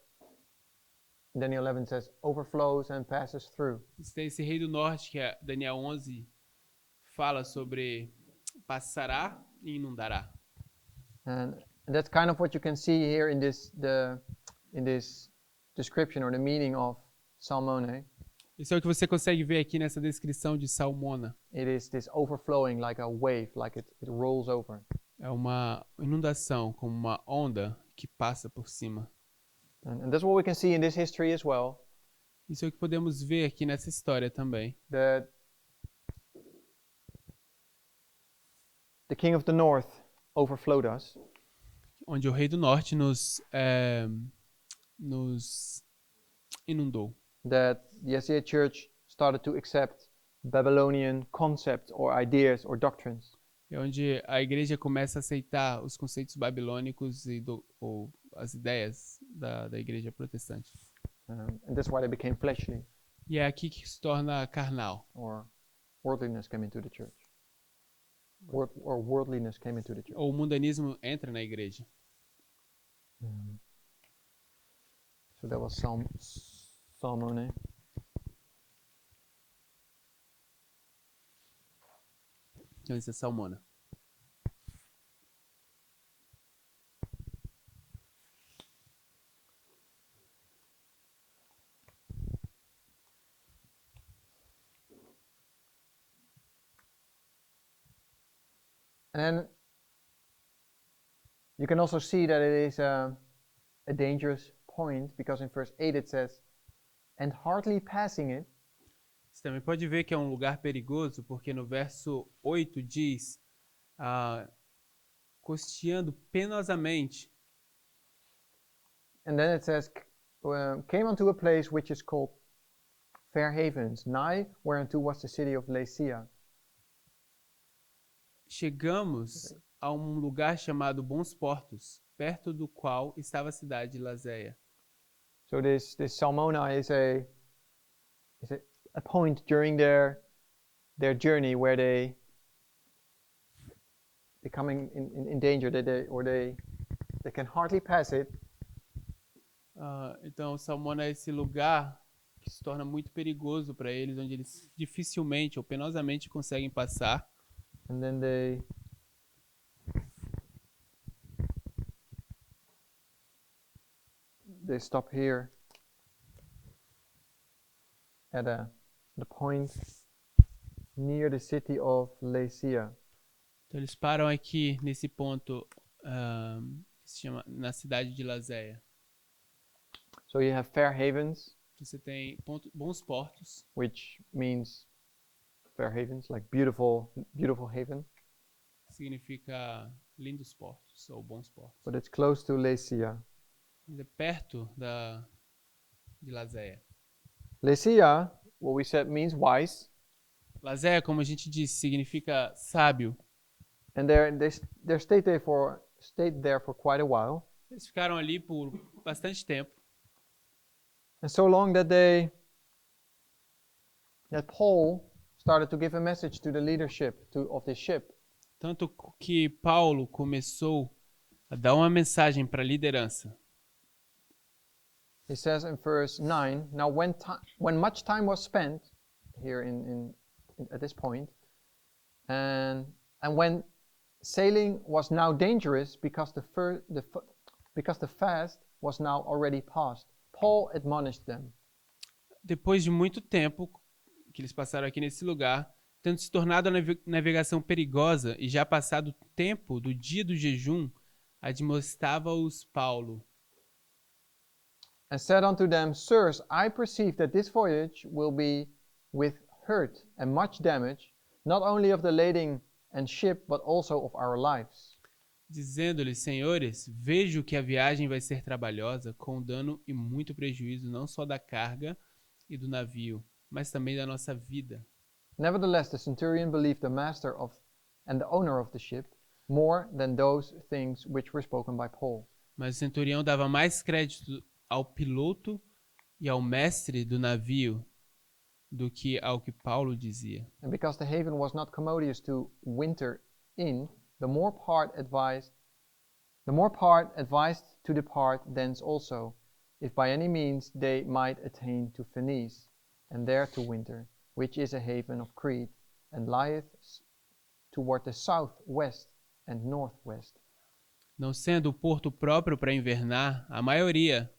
Daniel 11 says overflows and passes through. Você tem esse rei do norte que Daniel 11 fala sobre passará e inundará. And that's kind of what you can see here in this description or the meaning of Salmone. Isso é o que você consegue ver aqui nessa descrição de Salmona. It is this overflowing like a wave, like it rolls over. É uma inundação, como uma onda que passa por cima. And that's what we can see in this history as well. Isso é o que podemos ver aqui nessa história também. That the king of the north overflowed us. Onde o rei do norte nos inundou. That the SDA Church started to accept Babylonian concepts or ideas or doctrines. É onde a igreja começa a aceitar os conceitos babilônicos ou as ideias da igreja protestante. And that's why they became fleshly. E é aqui que se torna carnal. Or worldliness came into the church. Or worldliness came into the church. Ou o mundanismo entra na igreja. So that was Salmone. Então isso é Salmona. And you can also see that it is a dangerous point, because in verse 8 it says, and hardly passing it. Você também pode ver que é um lugar perigoso, porque no verso 8 diz, costeando penosamente. And then it says, came unto a place which is called Fair Havens, nigh whereunto was the city of Lasia. Chegamos a um lugar chamado Bons Portos, perto do qual estava a cidade de Laséia. So this Salmona is a point during their journey where they becoming in danger, that they can hardly pass it. Então Salmona é esse lugar que se torna muito perigoso para eles, onde eles dificilmente ou penosamente conseguem passar. And then they stop here at the point near the city of Lasia. Então eles param aqui nesse ponto que se chama na cidade de Laséia. So you have Fair Havens. Você tem bons portos, which means Fair Havens, like beautiful haven. Significa lindos portos ou bons portos. But it's close to Lasia. É perto de Laséia. Lasia, what we said, means wise. Laséia, como a gente disse, significa sábio. And they stayed there for quite a while. Eles ficaram ali por bastante tempo. And so long that Paul started to give a message to the leadership of this ship. Tanto que Paulo começou a dar uma mensagem para a liderança. He says in verse 9, now when much time was spent here at this point, and when sailing was now dangerous because the fast was now already past, Paul admonished them. Depois de muito tempo que eles passaram aqui nesse lugar, Tendo se tornado a navegação perigosa e já passado o tempo do dia do jejum, admoestava-os Paulo. And said unto them, Sirs, I perceive that this voyage will be with hurt and much damage, not only of the lading and ship, but also of our lives. Dizendo-lhes, senhores, vejo que a viagem vai ser trabalhosa, com dano e muito prejuízo, não só da carga e do navio, mas também da nossa vida. Nevertheless, the centurion believed the master of and the owner of the ship more than those things which were spoken by Paul. Mas o centurião dava mais crédito ao piloto e ao mestre do navio do que ao que Paulo dizia. And because the haven was not commodious to winter in, the more part advised to depart thence also, if by any means they might attain to Phoenice, and there to winter, which is a haven of Crete, and lieth toward the southwest and northwest. Não sendo o porto próprio para invernar, a maioria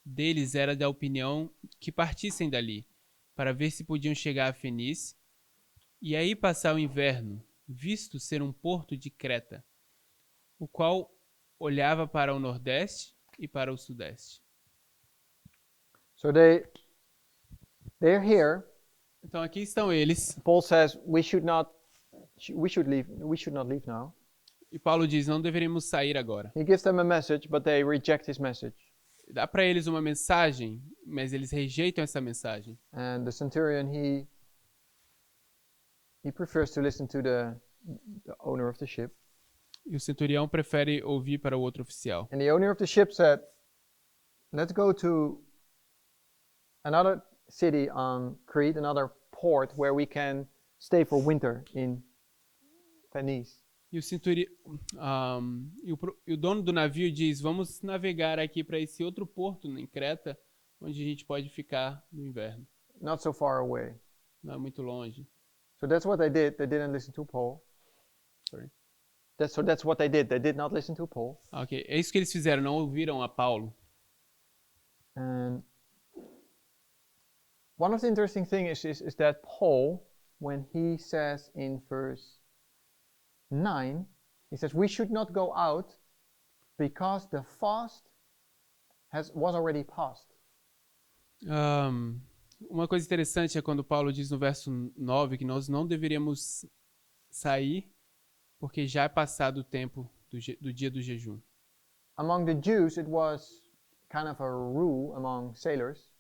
deles era da opinião que partissem dali, para ver se podiam chegar a Fenice, e aí passar o inverno, visto ser um porto de Creta, o qual olhava para o nordeste e para o sudeste. So they're here. Então aqui estão eles, Paul says we should not leave now. e Paulo diz, não deveríamos sair agora. He gives them a message, but they reject his message. Dá para eles uma mensagem, mas eles rejeitam essa mensagem. And the centurion, he prefers to listen to the owner of the ship. E o centurião prefere ouvir para o outro oficial. And the owner of the ship said, let's go to another city on Crete, another port where we can stay for winter in Phoenice. E o dono do navio diz, vamos navegar aqui para esse outro porto em Creta, onde a gente pode ficar no inverno. Not so far away. Não é muito longe. So that's what they did. They didn't listen to Paul. Sorry. That's what they did. They did not listen to Paul. Ok, é isso que eles fizeram, não ouviram a Paulo. And one of the interesting things is that Paul, when he says in verse 9, he says, we should not go out because the fast was already past. Uma coisa interessante é quando Paulo diz no verso 9 que nós não deveríamos sair porque já é passado o tempo do dia do jejum. Among the Jews, it was kind of a rule among sailors.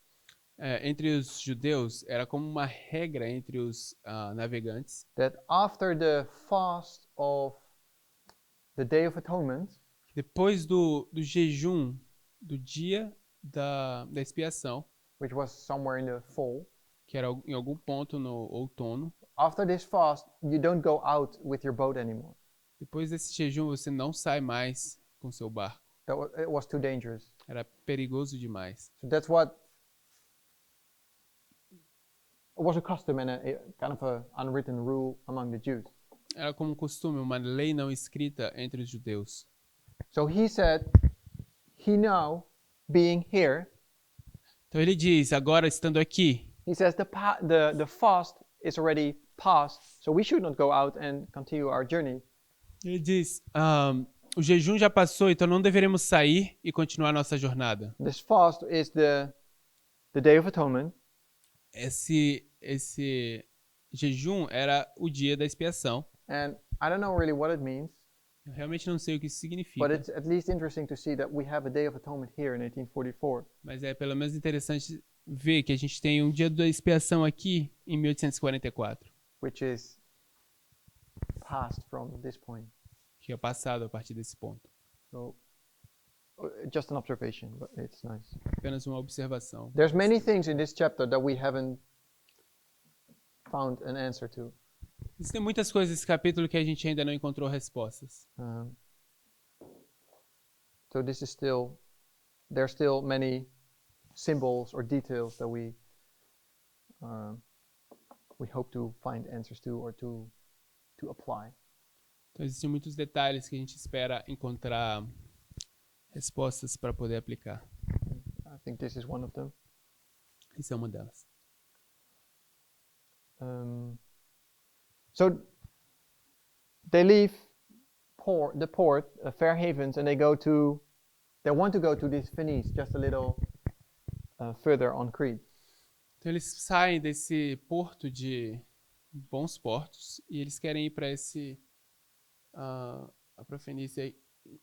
Entre os judeus, era como uma regra entre os navegantes. That after the fast of the Day of Atonement, depois do jejum do dia da expiação, which was somewhere in the fall, que era em algum ponto no outono, after this fast, you don't go out with your boat anymore. Depois desse jejum, você não sai mais com seu barco. It was too dangerous. Era perigoso demais. So that's what it was a custom and a kind of a unwritten rule among the Jews. Era como costume, uma lei não escrita entre os judeus. So he said, he now being here, então ele diz, agora estando aqui, he says the fast is already past, so we should not go out and continue our journey. Ele diz, o jejum já passou, então não deveremos sair e continuar nossa jornada. This fast is the Day of Atonement. Esse jejum era o dia da expiação. And I don't know really what it means. Eu realmente não sei o que isso significa. But it's at least interesting to see that we have a Day of Atonement here in 1844. Mas é pelo menos interessante ver que a gente tem um dia da expiação aqui em 1844. Which is past from this point. Que é passado a partir desse ponto. So, just an observation, but it's nice. Apenas uma observação. There's many things in this chapter that we haven't found an answer to. Existem muitas coisas nesse capítulo que a gente ainda não encontrou respostas. So this is there's still many symbols or details that we hope to find answers to or to apply. Então existem muitos detalhes que a gente espera encontrar respostas para poder aplicar. I think this is one of them. Isso é uma delas. So they leave the port, Fair Havens, and they want to go to this Venice, just a little further on Crete. Então eles saem desse porto de bons portos e eles querem ir para para Fenícia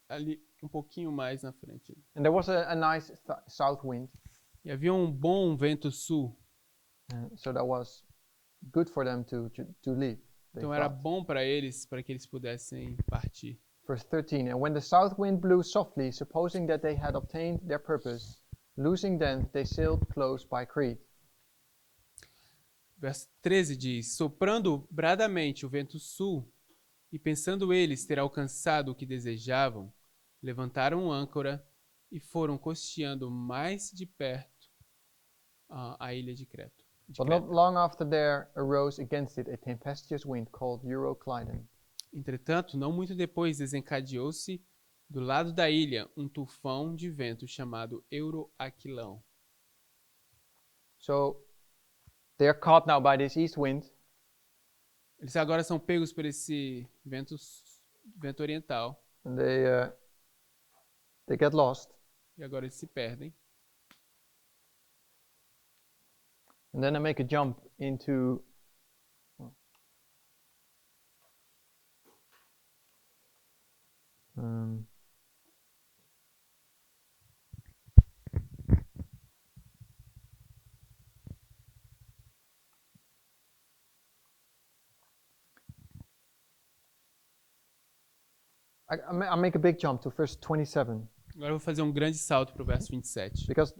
ali um pouquinho mais na frente. And there was a nice south wind. E havia um bom vento sul. So that was good for them to leave. Então era bom para que eles pudessem partir. Verse 13, and when the south wind blew softly, supposing that they had obtained their purpose, losing them, they sailed close by Crete. Verso 13 diz, soprando bradamente o vento sul, e pensando eles ter alcançado o que desejavam, levantaram âncora e foram costeando mais de perto a ilha de Creta. But not long after there arose against it a tempestuous wind called Euroclydon. Entretanto, não muito depois desencadeou-se do lado da ilha um tufão de vento chamado Euroaquilão. So they are caught now by this east wind. Eles agora são pegos por esse vento oriental. And they get lost. E agora eles se perdem. And then I make a jump into I make a big jump to verse 27. Agora eu vou fazer um grande salto para o verso 27. Because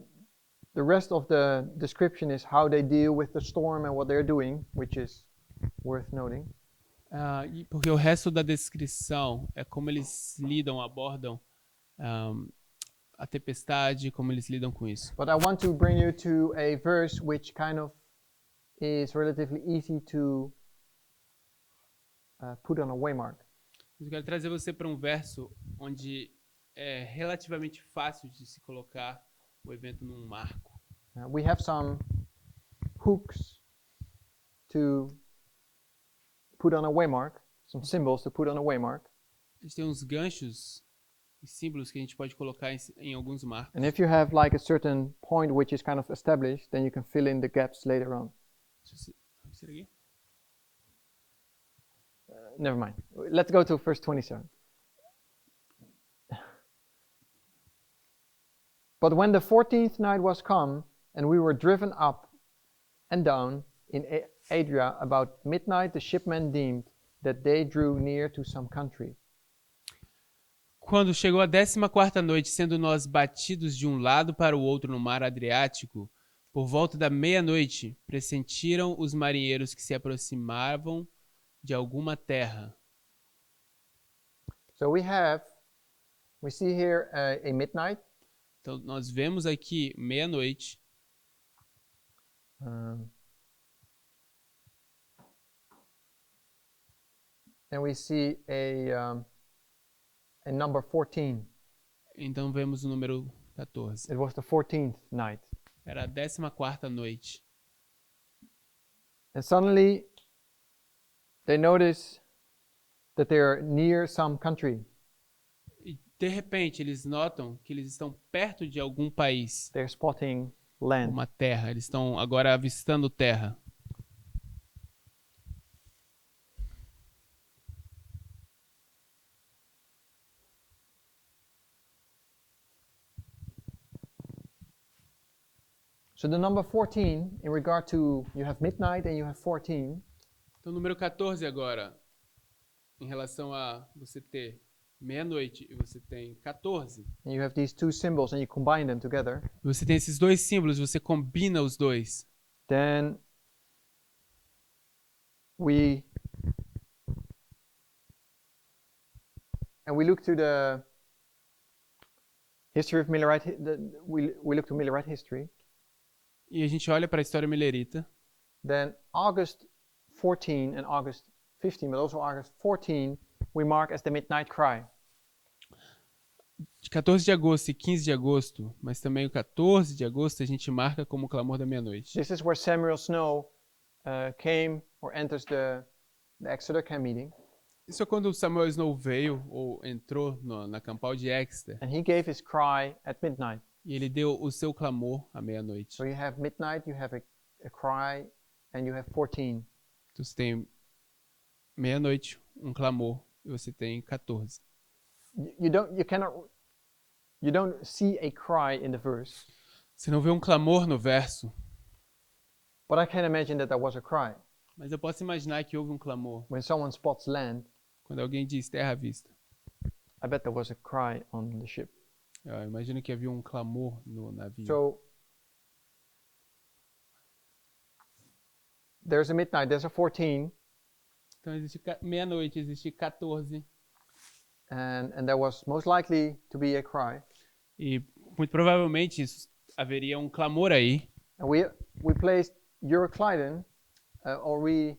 the rest of the description is how they deal with the storm and what they're doing, which is worth noting. Porque o resto da descrição é como eles abordam a tempestade, como eles lidam com isso. But I want to bring you to a verse which kind of is relatively easy to put on a waymark. Eu quero trazer você para um verso onde é relativamente fácil de se colocar o evento num marco. We have some hooks to put on a waymark, some symbols to put on a waymark. A gente tem uns ganchos e símbolos que a gente pode colocar em alguns marcos. And if you have like a certain point which is kind of established, then you can fill in the gaps later on. Never mind. Let's go to verse 27. But when the 14th night was come, and we were driven up and down in Adria about midnight, the shipmen deemed that they drew near to some country. Quando chegou a 14ª noite, sendo nós batidos de um lado para o outro no mar Adriático, por volta da meia-noite, pressentiram os marinheiros que se aproximavam de alguma terra. So we see here a midnight. Então nós vemos aqui meia-noite. And we see a number 14. Então vemos o número 14. It was the 14th night. Era a 14ª noite. And suddenly they notice that they are near some country. E de repente eles notam que eles estão perto de algum país. They're spotting land. Uma terra. Eles estão agora avistando terra. So the number 14, in regard to, you have midnight and you have 14. Então, número 14 agora, em relação a você ter meia-noite e você tem 14. And you have these two symbols and you combine them together. Você tem esses dois símbolos, você combina os dois. Then we look to the history of Millerite. We look to Millerite history. E a gente olha para a história milerita. Then August 14 and August 15, but also August 14, we mark as the midnight cry. De 14 de agosto e 15 de agosto, mas também o 14 de agosto a gente marca como o clamor da meia-noite. This is where Samuel Snow came or enters the the Exeter camp meeting, Isso é quando Samuel Snow veio ou entrou na campal de Exeter and he gave his cry at midnight. e ele deu o seu clamor à meia-noite. So you have midnight, you have a cry, and you have 14. Então você tem meia-noite, um clamor, e você tem 14. You don't see a cry in the verse, Você não vê um clamor no verso, but I can imagine that there was a cry. mas eu posso imaginar que houve um clamor. When someone spots land, Quando alguém diz terra à vista. I bet there was a cry on the ship. Eu imagino que havia um clamor no navio. So there's a midnight, there's a 14, Então existe meia-noite, existe 14. and there was most likely to be a cry. E muito provavelmente haveria um clamor aí. And we placed Euroclydon, or we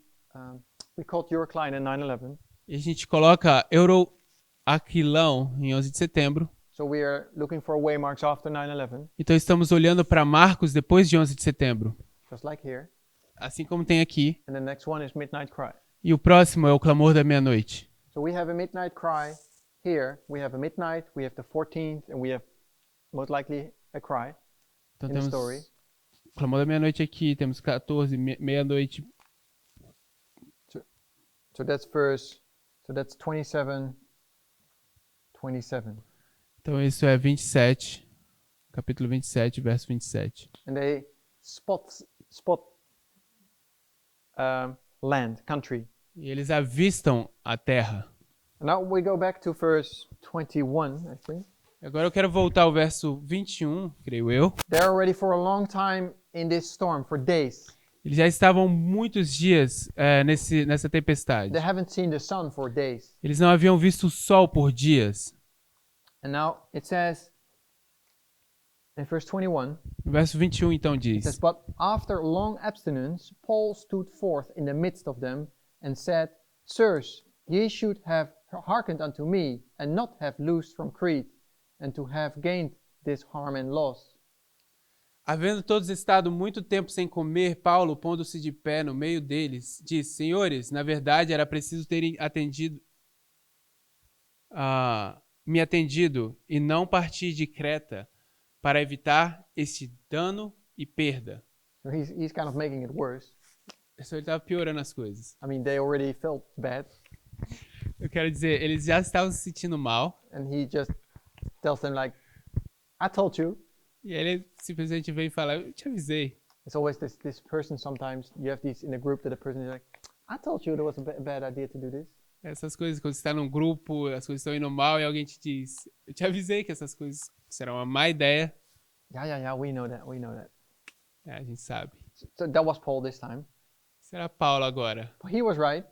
called Euroclydon 9/11. E a gente coloca Euroaquilão em 11 de setembro. So we are looking for waymarks after 9/11, Então estamos olhando para marcos depois de 11 de setembro. just like here. Assim como tem aqui. And the next one is midnight cry. E o próximo é o clamor da meia-noite. So we have a midnight cry here. We have a midnight, we have the 14th, and we have most likely a cry Então in the temos story. o clamor da meia-noite aqui, temos 14, meia-noite. So that's 27. Então isso é 27, capítulo 27, verso 27. And they spot land, country. E eles avistam a terra. And now we go back to verse 21, I think. Agora eu quero voltar ao verso 21, creio eu. They're already for a long time in this storm, for days. Eles já estavam muitos dias nessa tempestade. They haven't seen the sun for days. Eles não haviam visto o sol por dias. And now it says in verse 21, No verso 21 então it says, diz: "But after long abstinence, Paul stood forth in the midst of them and said, Sirs, ye should have hearkened unto me, and not have loosed from Crete, and to have gained this harm and loss." Havendo todos estado muito tempo sem comer, Paulo, pondo-se de pé no meio deles, disse: Senhores, na verdade era preciso terem me atendido e não partir de Creta para evitar este dano e perda. So he's kind of making it worse. Só ele estava piorando as coisas. I mean, they already felt bad, Eu quero dizer, eles já estavam se sentindo mal, and he just tells them like, "I told you." e ele simplesmente vem e fala: Eu te avisei. It's always this person. Sometimes you have these in a group that the person is like, "I told you there was a bad idea to do this." Essas coisas, quando você está num grupo, as coisas estão indo mal e alguém te diz: Eu te avisei que essas coisas serão uma má ideia. Yeah, we know that. A gente sabe. So that was Paul this time. Será Paulo agora. But he was right.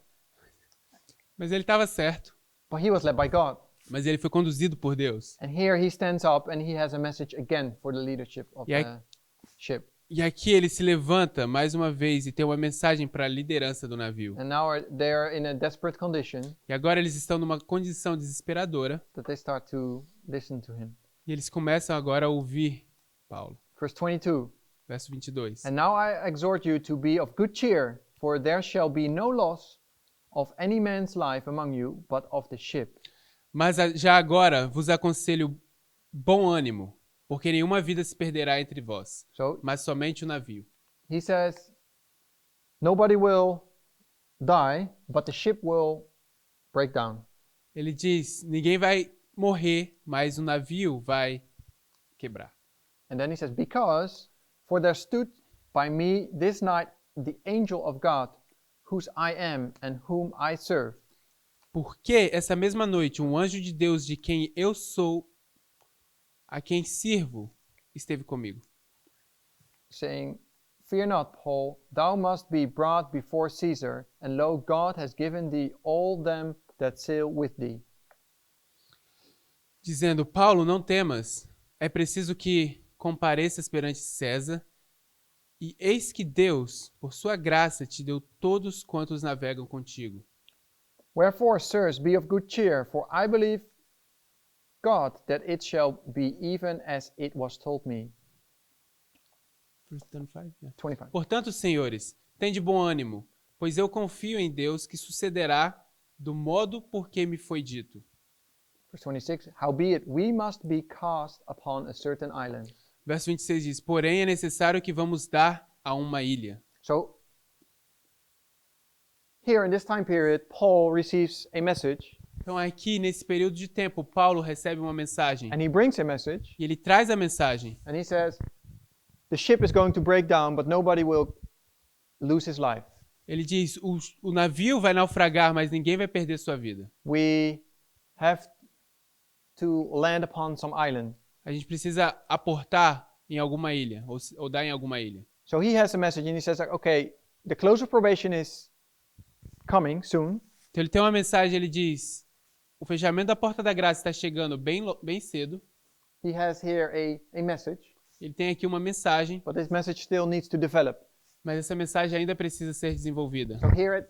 Mas ele estava certo. But he was led by God. Mas ele foi conduzido por Deus. And here he stands up and he has a message again for the leadership of the ship. E aqui ele se levanta mais uma vez e tem uma mensagem para a liderança do navio. And now they're in a desperate condition E agora eles estão numa condição desesperadora. that they start to listen to him. E eles começam agora a ouvir Paulo. Verse 22. Verso 22. And now I exhort you to be of good cheer, for there shall be no loss of any man's life among you, but of the ship. Mas já agora vos aconselho bom ânimo, porque nenhuma vida se perderá entre vós, So mas somente o navio. he says, nobody will die, but the ship will break down. Ele diz, ninguém vai morrer, mas o navio vai quebrar. And then he says, because for there stood by me this night the angel of God, whose I am and whom I serve. Porque essa mesma noite um anjo de Deus de quem eu sou, a quem sirvo, esteve comigo. Saying, fear not, Paul, thou must be brought before Caesar, and lo, God has given thee all them that sail with thee. Dizendo, Paulo, não temas, é preciso que compareças perante César, e eis que Deus, por sua graça, te deu todos quantos navegam contigo. Wherefore, sirs, be of good cheer, for I believe God that it shall be even as it was told me. 25. Yeah, 25. Portanto, senhores, tende bom ânimo, Pois eu confio em Deus que sucederá do modo por que me foi dito. Verse 26, howbeit we must be cast upon a certain island. Verso 26 diz, porém é necessário que vamos dar a uma ilha. So, here in this time period, Paul receives a message, Então aqui, nesse período de tempo, Paulo recebe uma mensagem. and he brings a message, E ele traz a mensagem. and he says, the ship is going to break down, but nobody will lose his life. Ele diz, o navio vai naufragar, mas ninguém vai perder sua vida. We have to land upon some island. A gente precisa aportar em alguma ilha, ou dar em alguma ilha. So he has a message, and he says, okay, the close of probation is coming soon. Então ele tem uma mensagem, ele diz, o fechamento da porta da graça está chegando bem cedo. He has here a message, Ele tem aqui uma mensagem, but this message still needs to develop. mas essa mensagem ainda precisa ser desenvolvida. So here at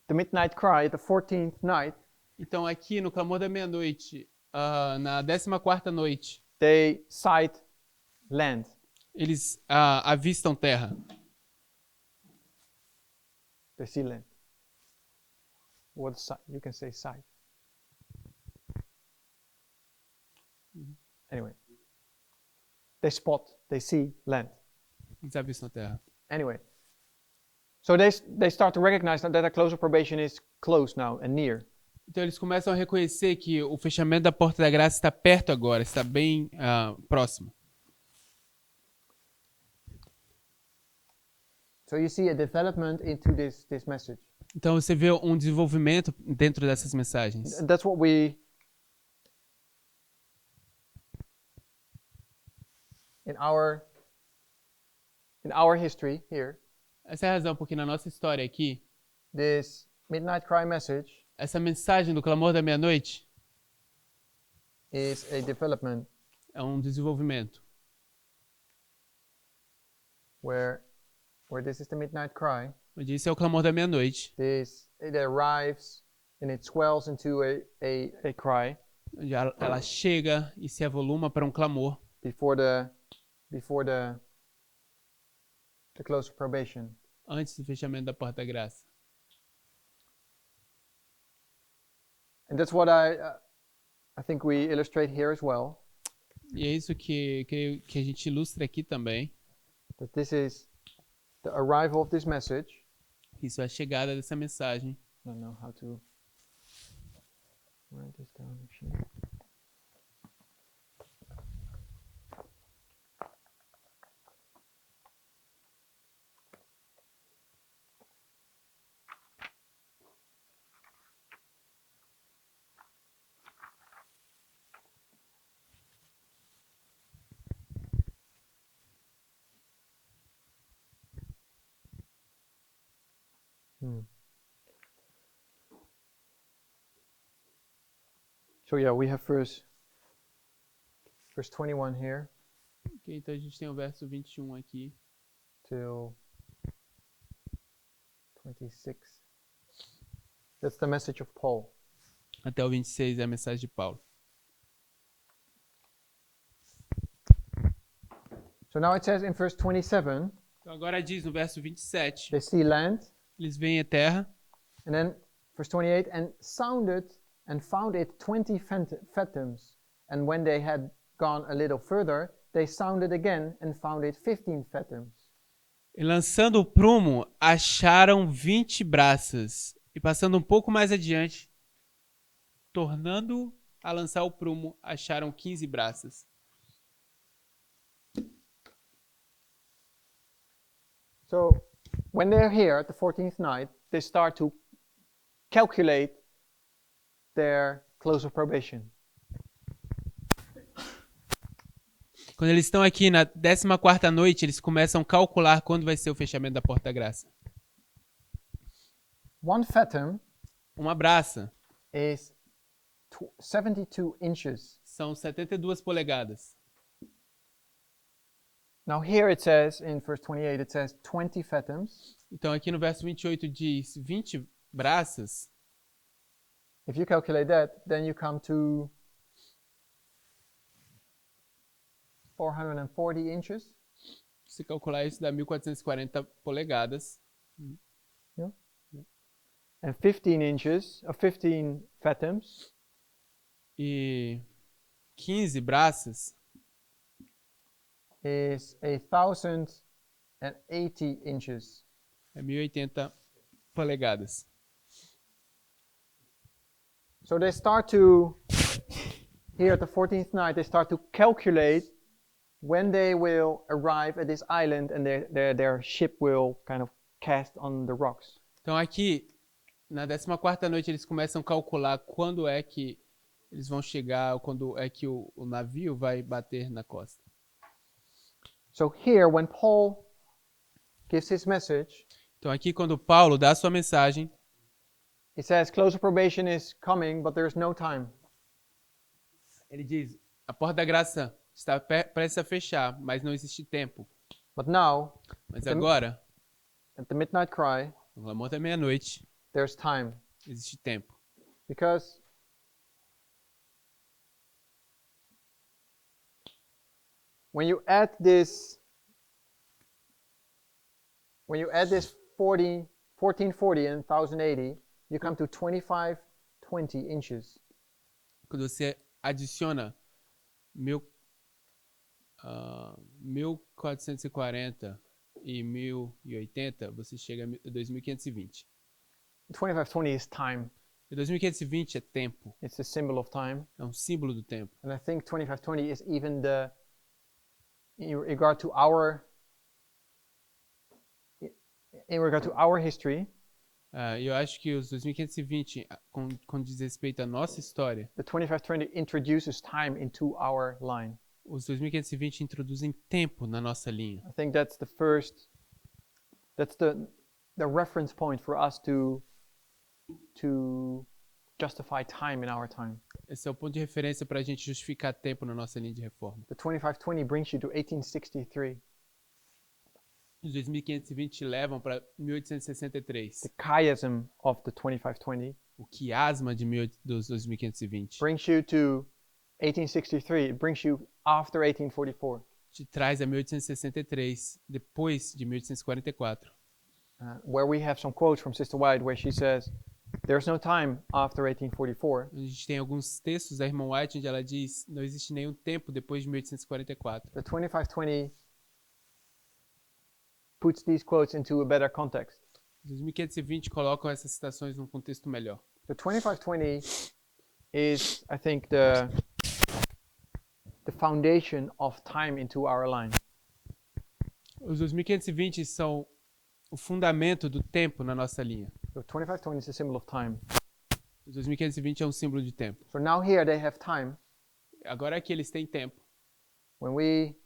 the midnight cry, at the 14th night, Então aqui no clamor da meia-noite, na 14ª noite, they sight land. eles avistam terra. They see land. What sight? You can say sight. Anyway, they see land. Eles avistam terra. Anyway, so they start to recognize that the close of probation is close now and near. Então eles começam a reconhecer que o fechamento da porta da graça está perto agora, está bem próximo. So you see a development into this message. Então você vê um desenvolvimento dentro dessas mensagens. That's what we in our history here, Essa é a razão porque na nossa história aqui, this midnight cry message essa mensagem do clamor da meia-noite is a development é um desenvolvimento. where this is the midnight cry. Onde isso é o clamor da meia-noite. It arrives and it swells into a cry Onde ela chega e se avoluma para um clamor before the close of probation. antes do fechamento da porta da graça. And that's what I think we illustrate here as well. E é isso que creio que a gente ilustra aqui também. That this is the arrival of this message. Isso é a chegada dessa mensagem. I don't know how to write this down actually. So yeah, we have verse 21 here Ok, então a gente tem o verso 21 aqui. till 26. That's the message of Paul. Até o 26 é a mensagem de Paulo. So now it says in verse 27, Então agora diz no verso 27, they see land, eles veem a terra. and then verse 28, and sounded and found it 20 fathoms. And when they had gone a little further, they sounded again and found it 15 fathoms. E lançando o prumo, acharam 20 braças. E passando um pouco mais adiante, tornando a lançar o prumo, acharam 15 braças. So when they're here at the 14th night, they start to calculate their close of probation. Quando eles estão aqui na 14ª noite, eles começam a calcular quando vai ser o fechamento da porta da graça. One fathom Uma braça is 72 inches. são 72 polegadas. Now here it says, in verse 28, it says 20 fathoms. Então aqui no verso 28 diz 20 braças. If you calculate that, then you come to 440 inches. Se calcular isso dá 1440 polegadas. Yeah. and 15 inches, 15 fathoms, e 15 braças is 1,080 inches. é 1080 polegadas. So they start to, here at the 14th night, they start to calculate when they will arrive at this island and their ship will kind of cast on the rocks. Então aqui, na 14ª noite, eles começam a calcular quando é que eles vão chegar, quando é que o navio vai bater na costa. So here, when Paul gives his message, Então aqui, quando Paulo dá a sua mensagem, he says close of probation is coming, but there's no time. ele diz, a porta da graça está prestes a fechar, mas não existe tempo. But now, Mas agora, at the midnight cry, no clamor da meia-noite, there's time. existe tempo. Because when you add this 1440 and 1080, you come to 2520 inches. Quando você adiciona 1440 e 1080, você chega a 2520. 2520 is time. E 2520 é tempo, It's a symbol of time. é um símbolo do tempo. And I think 2520 is even in regard to our history, Eu acho que os 2520, com diz respeito à nossa história, the 2520 introduces time into our line. os 2520 introduzem tempo na nossa linha. I think that's the reference point for us to justify time in our time. Esse é o ponto de referência para a gente justificar tempo na nossa linha de reforma. The 2520 brings you to 1863. Os 2520 levam para 1863. The chiasm of the 2520 O quiasma dos 2520 brings you to 1863. It brings you after 1844. te traz a 1863, depois de 1844. Where we have some quotes from Sister White where she says, "There's no time after 1844." A gente tem alguns textos da irmã White onde ela diz não existe nenhum tempo depois de 1844. The 2520 puts these quotes into a better context. Os 2520 colocam essas citações num contexto melhor. The 2520 is, I think, the foundation of time into our line. Os 2520 são o fundamento do tempo na nossa linha. So 2520 is a symbol of time. Os 2520 é um símbolo de tempo. So now here they have time. Agora aqui eles têm tempo. When we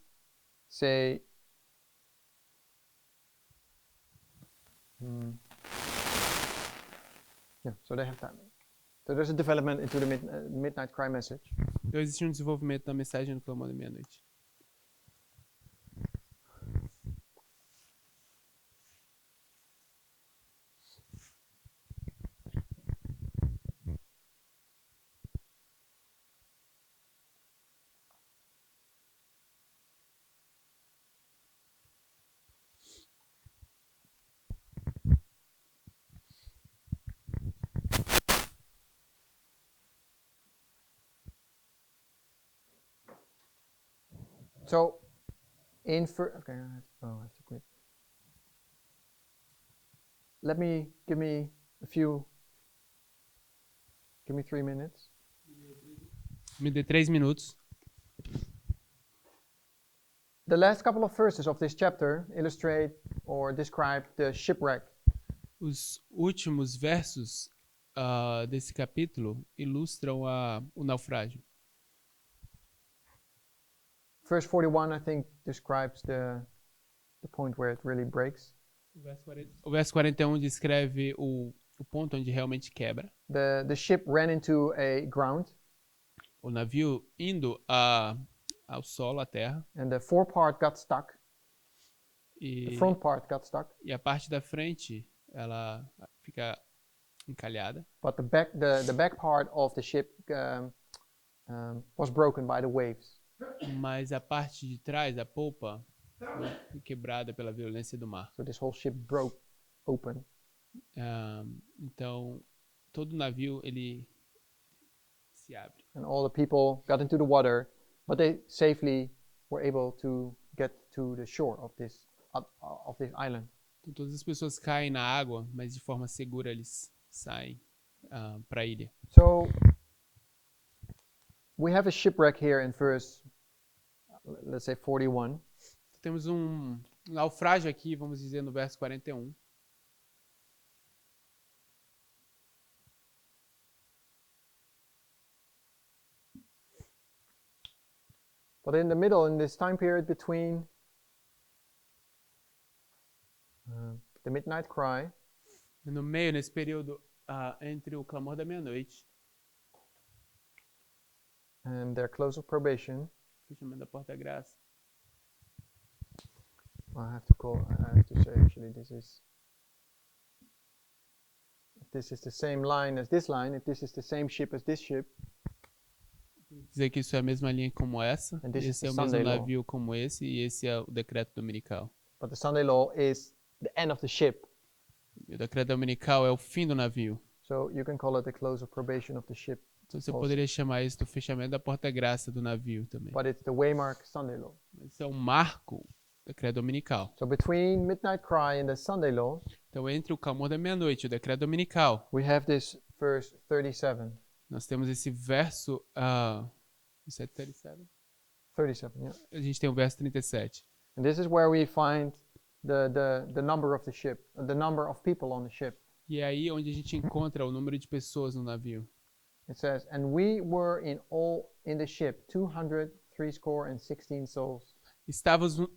say so they have time. So there's a development into the midnight cry message. Então existe um desenvolvimento da mensagem no clamor da meia-noite. So in okay, I have to quit. Give me 3 minutes. Me dê 3 minutos. The last couple of verses of this chapter illustrate or describe the shipwreck. Os últimos versos desse capítulo ilustram o naufrágio. Verse 41, I think, describes the point where it really breaks. O verso 41 descreve o ponto onde realmente quebra. The ship ran into a ground. O navio indo ao solo, à terra. And the forepart got stuck. The front part got stuck. E a parte da frente, ela fica encalhada. But the back part of the ship was broken by the waves. Mas a parte de trás, a polpa, foi quebrada pela violência do mar. So this whole ship broke open. Então, todo navio ele se abre. And all the people got into the water, but they safely were able to get to the shore of this island. Então, todas as pessoas caem na água, mas de forma segura eles saem para a ilha. So we have a shipwreck here in verse, let's say 41. Temos um naufrágio aqui, vamos dizer, no verso 41. But in the middle, in this time period between the midnight cry No meio, nesse período entre o clamor da meia-noite and their close of probation, fechamento da porta da graça. I have to say actually this is the same line as this line, if this is the same ship as this ship, Dizer que isso é a mesma linha como essa, And this is esse é the o mesmo Sunday law. navio como esse, e esse é o decreto dominical. but the Sunday law is the end of the ship. E o decreto dominical é o fim do navio. So you can call it the close of probation of the ship, Então você Also. poderia chamar isso do fechamento da porta da graça do navio também. but it's the waymark Sunday law. Esse é um marco do decreto dominical. So between midnight cry and the Sunday law, Então, entre o clamor da meia-noite e o decreto dominical, we have this verse 37. nós temos esse verso. 37? 37, yeah. A gente tem o verso 37. And this is where we find the number of the ship, the number of people on the ship. E é aí onde a gente encontra o número de pessoas no navio. It says, and we were in all in the ship 216 souls.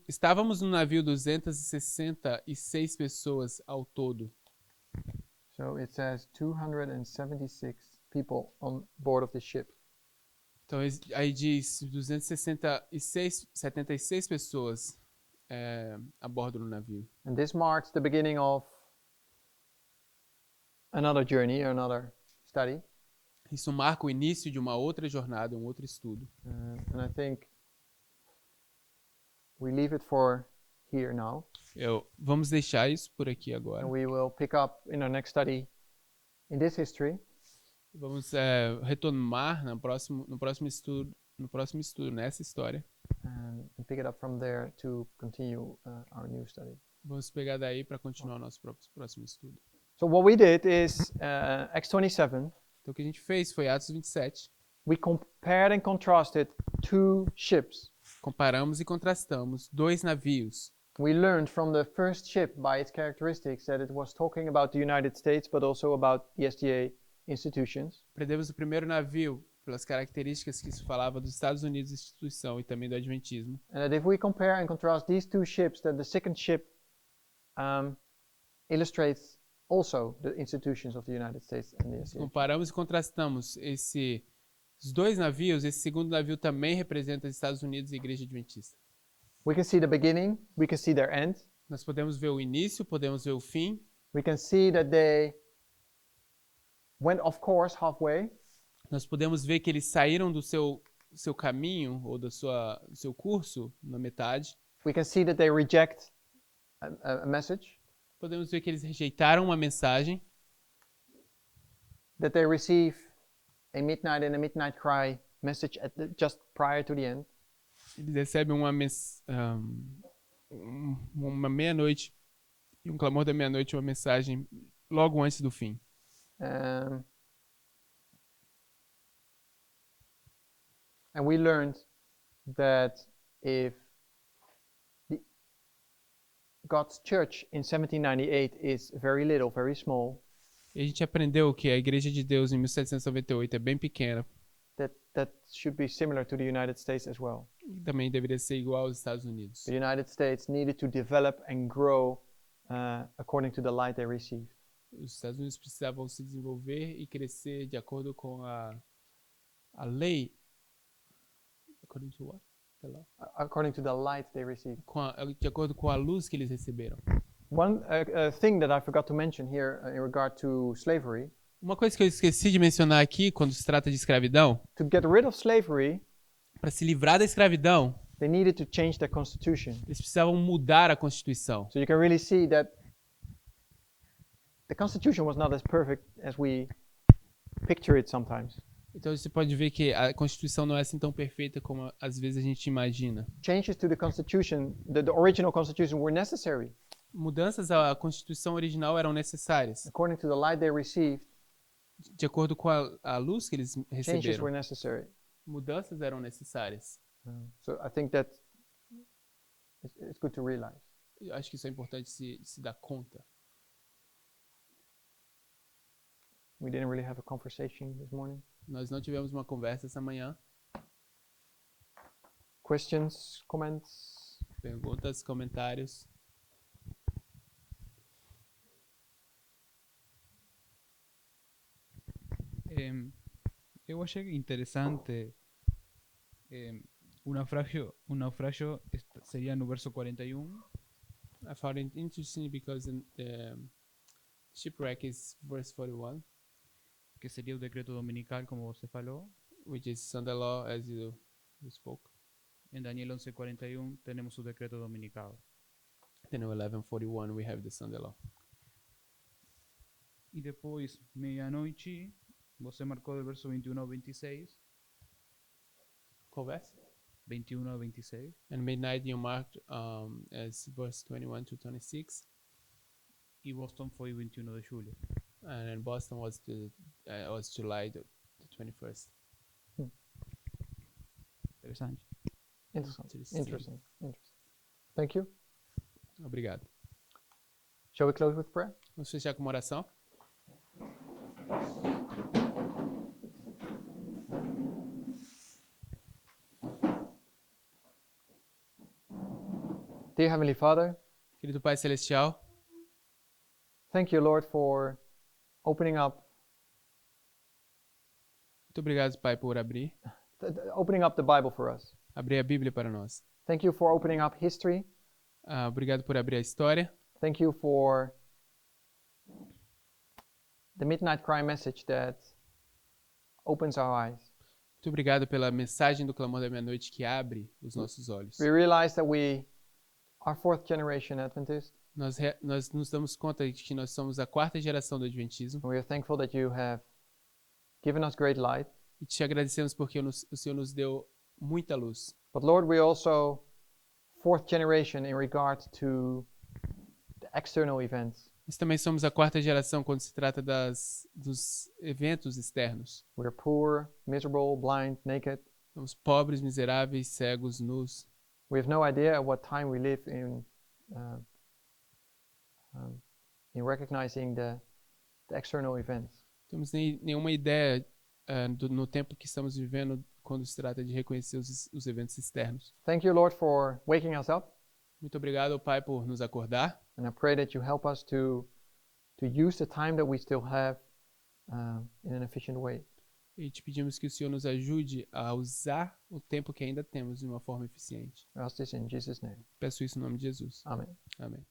Estávamos no navio 266 pessoas ao todo. So it says 276 people on board of the ship. Então aí diz 76 pessoas a bordo do navio. And this marks the beginning of another journey, another study. Isso marca o início de uma outra jornada, um outro estudo. And I think we leave it for here now. Vamos deixar isso por aqui agora. And we will pick up in our next study in this history. Vamos retomar no próximo estudo nessa história. And pick it up from there to continue our new study. Vamos pegar daí para continuar o nosso próximo estudo. So what we did is Acts 27. Então o que a gente fez foi Atos 27. We compared and contrasted two ships. Comparamos e contrastamos dois navios. We learned from the first ship by its characteristics that it was talking about the United States but also about the SDA institutions. Aprendemos o primeiro navio pelas características que isso falava dos Estados Unidos, instituição, e também do Adventismo. And that if we compare and contrast these two ships, that the second ship illustrates also the institutions of the United States and the SDA. Comparamos e contrastamos esses dois navios. Esse segundo navio também representa os Estados Unidos e a Igreja Adventista. We can see the beginning, we can see their end. Nós podemos ver o início, podemos ver o fim. We can see that they went off course halfway. Nós podemos ver que eles saíram do seu caminho ou do seu curso na metade. We can see that they reject a message. Podemos ver que eles rejeitaram uma mensagem. That they receive a midnight and a midnight cry message just prior to the end. Eles recebem uma meia-noite e um clamor da meia-noite, uma mensagem logo antes do fim. And we learned that if God's church in 1798 is very little, very small, e a gente aprendeu que a Igreja de Deus em 1798 é bem pequena. That should be similar to the United States as well. E também deveria ser igual aos Estados Unidos. The United States needed to develop and grow according to the light they received. Os Estados Unidos precisavam se desenvolver e crescer de acordo com a lei. According to what? The law? According to the light they received. De acordo com a luz que eles receberam. One thing that I forgot to mention here in regard to slavery. Uma coisa que eu esqueci de mencionar aqui quando se trata de escravidão. To get rid of slavery, para se livrar da escravidão, they needed to change their constitution. Eles precisavam mudar a Constituição. So you can really see that the Constitution was not as perfect as we picture it sometimes. Então você pode ver que a Constituição não é assim tão perfeita como às vezes a gente imagina. Changes to the Constitution, the original Constitution, were necessary. Mudanças à Constituição original eram necessárias. According to the light they received, De acordo com a luz que eles changes receberam, were necessary. mudanças eram necessárias. So I think that it's good to realize. Eu acho que isso é importante se dar conta. We didn't really have a conversation this morning. Nós não tivemos uma conversa essa manhã. Questions, comments? Perguntas, comentários. Eu achei interessante o naufrágio seria no verso 41. I found it interesting because the shipwreck is verse 41, Que seria o decreto dominical, como você falou. which is Sunday law as you spoke. Em Daniel 11:41 temos o decreto dominical. Then in 11:41 we have the Sunday law. E depois, meia-noite, você marcou do verso 21 ao 26. Qual verse? 21 ao 26. And midnight you marked as verse 21 to 26. E Boston foi 21 de julho. And in Boston was July the 21st. Interessante. Interesting. Thank you. Obrigado. Shall we close with prayer? Vamos fechar com uma oração? Dear Heavenly Father, Querido Pai Celestial, thank you, Lord, for opening up muito obrigado, Pai, por opening up the Bible for us. abrir a Bíblia para nós. Thank you for opening up history. Obrigado por abrir a história. Thank you for the midnight cry message that opens our eyes. Muito obrigado pela mensagem do clamor da meia-noite que abre os nossos olhos. We realize that we are fourth generation Adventist. Nós nos damos conta de que nós somos a quarta geração do Adventismo We are thankful that you have given us great light. e te agradecemos porque o Senhor nos deu muita luz. But Lord, we also fourth generation in regard to the external events. Nós também somos a quarta geração quando se trata dos eventos externos. We are poor, miserable, blind, naked. Somos pobres, miseráveis, cegos, nus. We have no idea at what time we live in recognizing the external events. Não temos nenhuma ideia no tempo que estamos vivendo quando se trata de reconhecer os eventos externos. Thank you, Lord, for waking us up. Muito obrigado, Pai, por nos acordar. And I pray that you help us to use the time that we still have in an efficient way. E te pedimos que o Senhor nos ajude a usar o tempo que ainda temos de uma forma eficiente. I ask this in Jesus' name. Peço isso em nome de Jesus. Amen. Amém.